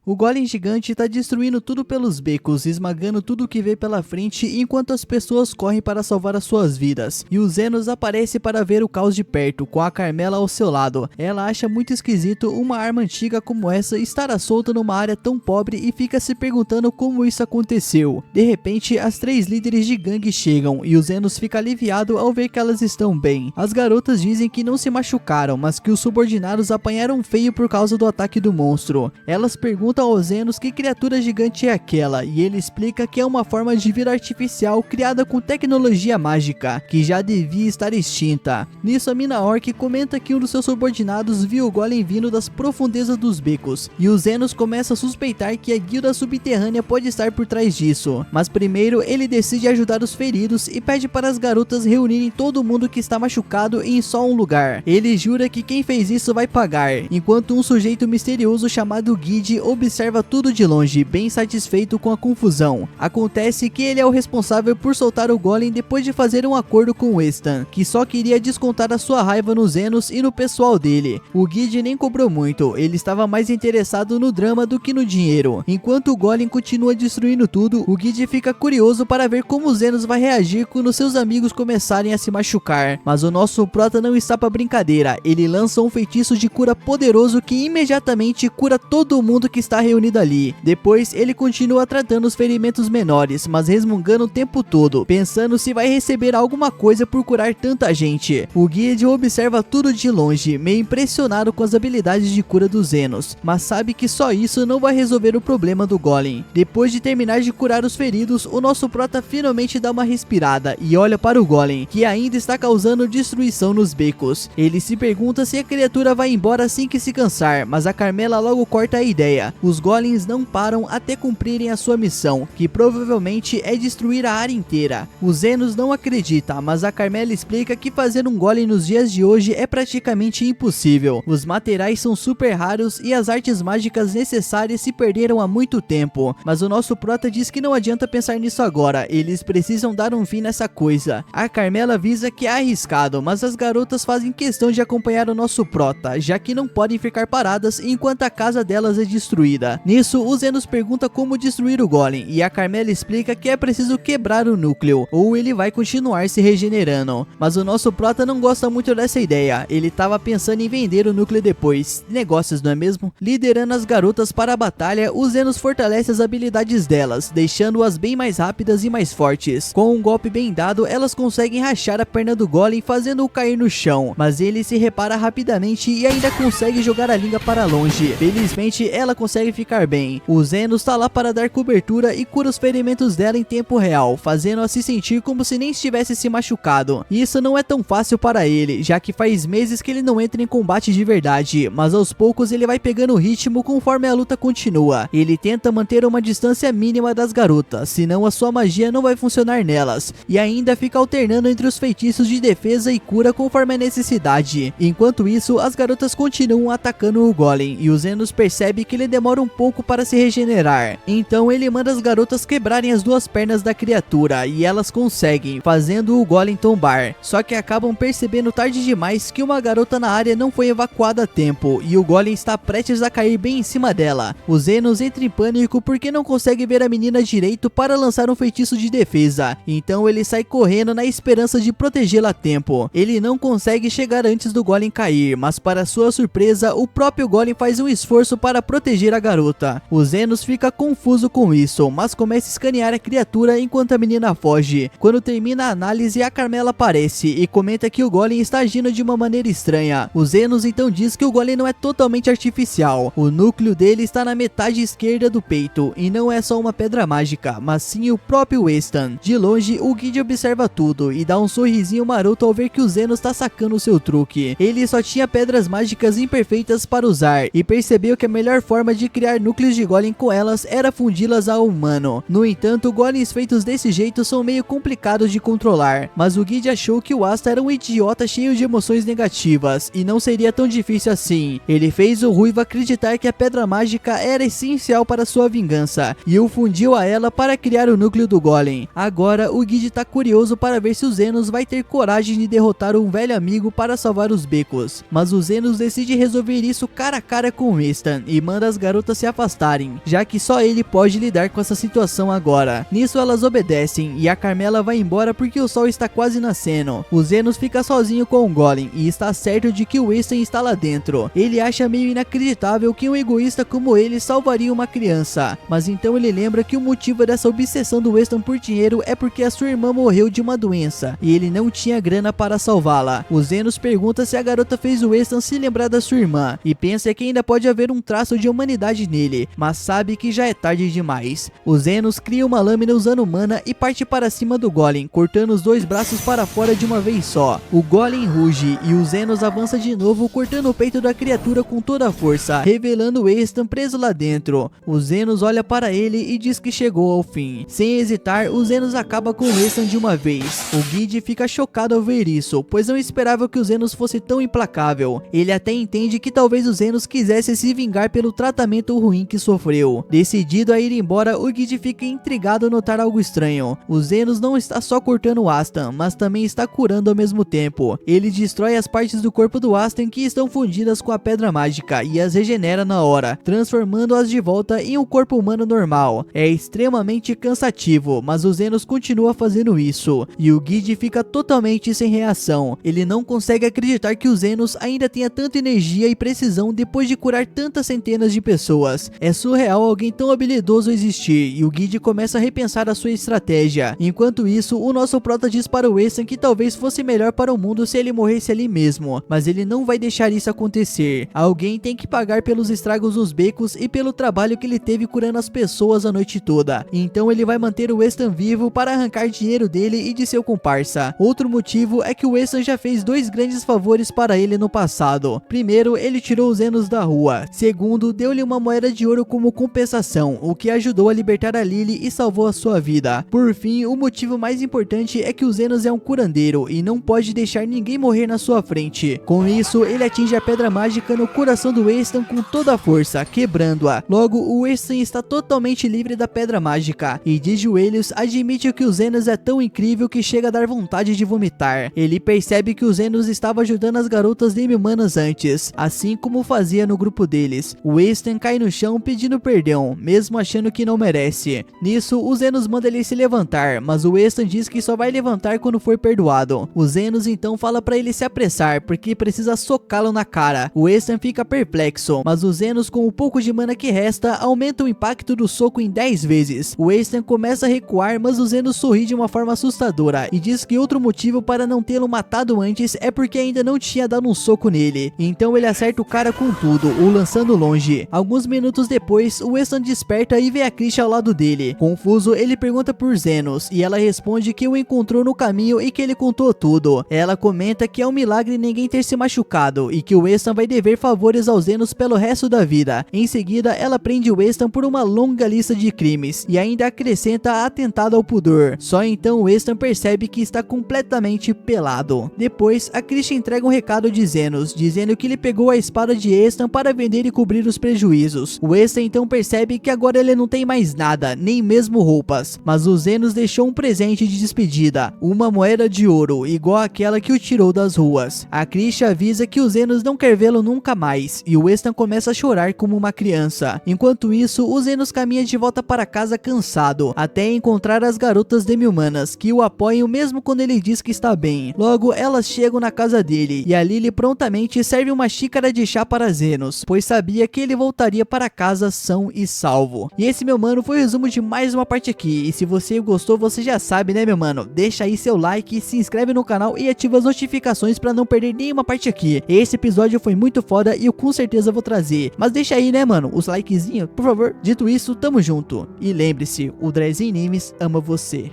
O golem gigante tá destruindo tudo pelos becos, esmagando tudo que vê pela frente, enquanto as pessoas correm para salvar as suas vidas. E o Zenos aparece para ver o caos de perto, com a Carmela ao seu lado. Ela acha muito esquisito uma arma antiga como essa estar solta numa área tão pobre e fica se perguntando como isso aconteceu. De repente, as três líderes de gangue chegam, e o Zenos fica aliviado ao ver que elas estão bem. As garotas dizem que não se machucaram, mas que os subordinados apanharam feio por causa do ataque do monstro. Elas perguntam aos Zenos que criatura gigante é aquela, e ele explica que é uma forma de vida artificial criada com tecnologia mágica, que já devia estar extinta. Nisso, a Mina Orc comenta que um dos seus subordinados viu o golem vindo das profundezas dos becos, e os Zenos começa a suspeitar que a guilda subterrânea pode estar por trás disso. Mas primeiro, ele decide ajudar os feridos e pede para as garotas reunirem todo mundo que está machucado em só um lugar. Ele jura que quem fez isso vai pagar, enquanto um sujeito misterioso chamado Guide observa tudo de longe, bem satisfeito com a confusão. Acontece que ele é o responsável por soltar o golem depois de fazer um acordo com o Stan, que só queria descontar a sua raiva nos Zenos e no pessoal dele. O Guide nem cobrou muito, ele estava mais interessado no drama do que no dinheiro. Enquanto o golem continua destruindo tudo, o Guide fica curioso para ver como o Zenos vai reagir quando seus amigos começarem a se machucar. Mas o nosso prota não está para brincadeira, ele lança um feitiço de cura poderoso que imediatamente cura todo mundo que está reunido ali. Depois ele continua tratando os ferimentos menores, mas resmungando o tempo todo, pensando se vai receber alguma coisa por curar tanta gente. O Guide observa tudo de longe, meio impressionado com as habilidades de cura dos Zenos, mas sabe que só isso não vai resolver o problema do golem. Depois de terminar de curar os feridos, o nosso prota finalmente dá uma respirada e olha para o golem, que ainda está causando destruição nos becos. Ele se pergunta se a criatura vai embora assim que se cansar, mas a Carmela logo corta a ideia. Os golems não param até cumprirem a sua missão, que provavelmente é destruir a área inteira. O Zenos não acredita, mas a Carmela explica que fazer um golem nos dias de hoje é praticamente impossível. Os materiais são super raros e as artes mágicas necessárias se perderam há muito tempo, mas o nosso prota diz que não adianta pensar nisso agora, eles precisam dar um fim nessa coisa. A Carmela avisa que é arriscado, mas as garotas fazem questão de acompanhar o nosso prota, já que não podem ficar paradas enquanto a casa delas é destruída. Nisso, o Zenos pergunta como destruir o golem, e a Carmela explica que é preciso quebrar o núcleo, ou ele vai continuar se regenerando. Mas o nosso prota não gosta muito dessa ideia, ele tava pensando em vender o núcleo depois. Negócios, não é mesmo? Liderando as garotas para a batalha, o Zenos fortalece as habilidades delas, deixando-as bem mais rápidas e mais fortes. Com um golpe bem dado, elas conseguem rachar a perna do golem, fazendo-o cair no chão, mas ele se repara rapidamente e ainda consegue jogar a língua para longe. Felizmente, ela consegue ficar bem. O Zenos tá lá para dar cobertura e cura os ferimentos dela em tempo real, fazendo-a se sentir como se nem estivesse se machucado. Isso não é tão fácil para ele, já que faz meses que ele não entra em combate de verdade, mas aos poucos ele vai pegando o ritmo conforme a luta continua. Ele tenta manter uma distância mínima das garotas, senão a sua magia não vai funcionar nelas, e ainda fica alternando entre os feitiços de defesa e cura conforme a necessidade. Enquanto isso, as garotas continuam atacando o golem, e o Zenos percebe que ele demora um pouco para se regenerar. Então ele manda as garotas quebrarem as duas pernas da criatura, e elas conseguem, fazendo o golem tombar. Só que acabam percebendo tarde demais que uma garota na área não foi evacuada a tempo, e o golem está prestes a cair bem em cima dela. O Zenos entra em pânico porque não consegue ver a menina direito para lançar um feitiço de defesa, então ele sai correndo na esperança de protegê-la a tempo. Ele não consegue chegar antes do golem cair, mas para sua surpresa, o próprio golem faz um esforço para proteger a garota. O Zenos fica confuso com isso, mas começa a escanear a criatura enquanto a menina foge. Quando termina a análise, a Carmela aparece e comenta que o golem está agindo de uma maneira estranha. O Zenos então diz que o golem não é totalmente artificial, o núcleo dele está na metade esquerda do peito, e não é só uma pedra mágica, mas sim o próprio Westan. De longe, o Guide observa tudo e dá um sorrisinho maroto ao ver que o Zenos está sacando o seu truque. Ele só tinha pedras mágicas imperfeitas para usar, e percebeu que a melhor forma de criar núcleos de golem com elas era fundi-las ao humano. No entanto, golems feitos desse jeito são meio complicados de controlar, mas o Guide achou que o Asta era um idiota cheio de emoções negativas, e não seria tão difícil assim. Ele fez o Ruivo acreditar que a pedra mágica era essencial para sua vingança, e o fundiu a ela para criar o núcleo do golem. Agora, o Guide tá curioso para ver se o Zenos vai ter coragem de derrotar um velho amigo para salvar os becos, mas o Zenos decide resolver isso cara a cara com o Westan, e manda as garotas se afastarem, já que só ele pode lidar com essa situação agora. Nisso elas obedecem, e a Carmela vai embora porque o sol está quase nascendo. O Zenos fica sozinho com o golem, e está certo de que o Westan está lá dentro. Ele acha meio inacreditável que um egoísta como ele salvaria uma criança, mas então ele lembra que o motivo dessa obsessão do Westan por dinheiro é porque a sua irmã morreu de uma doença, e ele não tinha grana para salvá-la. O Zenos pergunta se a garota fez o Westan se lembrar da sua irmã, e pensa que ainda pode haver um traço de humanidade nele, mas sabe que já é tarde demais. O Zenos cria uma lâmina usando mana e parte para cima do golem, cortando os dois braços para fora de uma vez só. O golem ruge, e o Zenos avança de novo, cortando o peito da criatura com toda a força, revelando o Westan preso lá dentro. O Zenos olha para ele e diz que chegou ao fim. Sem hesitar, o Zenos acaba com o Westan de uma vez. O Guide fica chocado ao ver isso, pois não esperava que o Zenos fosse tão implacável. Ele até entende que talvez o Zenos quisesse se vingar pelo tratamento ruim que sofreu. Decidido a ir embora, o Guide fica intrigado ao notar algo estranho. O Zenos não está só cortando o Astan, mas também está curando ao mesmo tempo. Ele destrói as partes do corpo do Astan que estão fundidas com a pedra mágica e as regenera na hora, transformando-as de volta em um corpo humano normal. É extremamente cansativo, mas o Zenos continua fazendo isso, e o Guide fica totalmente sem reação. Ele não consegue acreditar que o Zenos ainda tenha tanta energia e precisão depois de curar tantas centenas de pessoas. É surreal alguém tão habilidoso existir, e o Guide começa a repensar a sua estratégia. Enquanto isso, o nosso prota diz para o Westan que talvez fosse melhor para o mundo se ele morresse ali mesmo, mas ele não vai deixar isso acontecer. Alguém tem que pagar pelos estragos dos becos e pelo trabalho que ele teve curando as pessoas a noite toda. Então ele vai manter o Westan vivo para arrancar dinheiro dele e de seu comparsa. Outro motivo é que o Westan já fez dois grandes favores para ele no passado. Primeiro, ele tirou os Zenos da rua. Segundo, deu-lhe uma uma moeda de ouro como compensação, o que ajudou a libertar a Lily e salvou a sua vida. Por fim, o motivo mais importante é que o Zenos é um curandeiro e não pode deixar ninguém morrer na sua frente. Com isso, ele atinge a pedra mágica no coração do Winston com toda a força, quebrando-a. Logo, o Winston está totalmente livre da pedra mágica e de joelhos admite que o Zenos é tão incrível que chega a dar vontade de vomitar. Ele percebe que o Zenos estava ajudando as garotas demi-humanas antes, assim como fazia no grupo deles. O Winston cai no chão pedindo perdão, mesmo achando que não merece. Nisso, o Zenos manda ele se levantar, mas o Winston diz que só vai levantar quando for perdoado. O Zenos então fala pra ele se apressar, porque precisa socá-lo na cara. O Winston fica perplexo, mas o Zenos, com o pouco de mana que resta, aumenta o impacto do soco em 10 vezes. O Winston começa a recuar, mas o Zenos sorri de uma forma assustadora e diz que outro motivo para não tê-lo matado antes é porque ainda não tinha dado um soco nele. Então ele acerta o cara com tudo, o lançando longe. Alguns minutos depois, o Winston desperta e vê a Krisha ao lado dele. Confuso, ele pergunta por Zenos e ela responde que o encontrou no caminho e que ele contou tudo. Ela comenta que é um milagre ninguém ter se machucado e que o Winston vai dever favores aos Zenos pelo resto da vida. Em seguida, ela prende o Winston por uma longa lista de crimes e ainda acrescenta atentado ao pudor. Só então o Winston percebe que está completamente pelado. Depois, a Krisha entrega um recado de Zenos, dizendo que ele pegou a espada de Winston para vender e cobrir os prejuízos. O Winston então percebe que agora ele não tem mais nada, nem mesmo roupas, mas o Zenos deixou um presente de despedida, uma moeda de ouro, igual àquela que o tirou das ruas. A Krisha avisa que o Zenos não quer vê-lo nunca mais, e o Winston começa a chorar como uma criança. Enquanto isso, o Zenos caminha de volta para casa cansado, até encontrar as garotas demi-humanas, que o apoiam mesmo quando ele diz que está bem. Logo, elas chegam na casa dele, e a Lily prontamente serve uma xícara de chá para Zenos, pois sabia que ele voltaria para casa são e salvo. E esse, meu mano, foi o resumo de mais uma parte aqui, e se você gostou, você já sabe, né, meu mano? Deixa aí seu like, se inscreve no canal e ativa as notificações para não perder nenhuma parte aqui. Esse episódio foi muito foda e eu com certeza vou trazer, mas deixa aí, né, mano, os likezinhos, por favor. Dito isso, tamo junto. E lembre-se, o Drezinho Nimes ama você.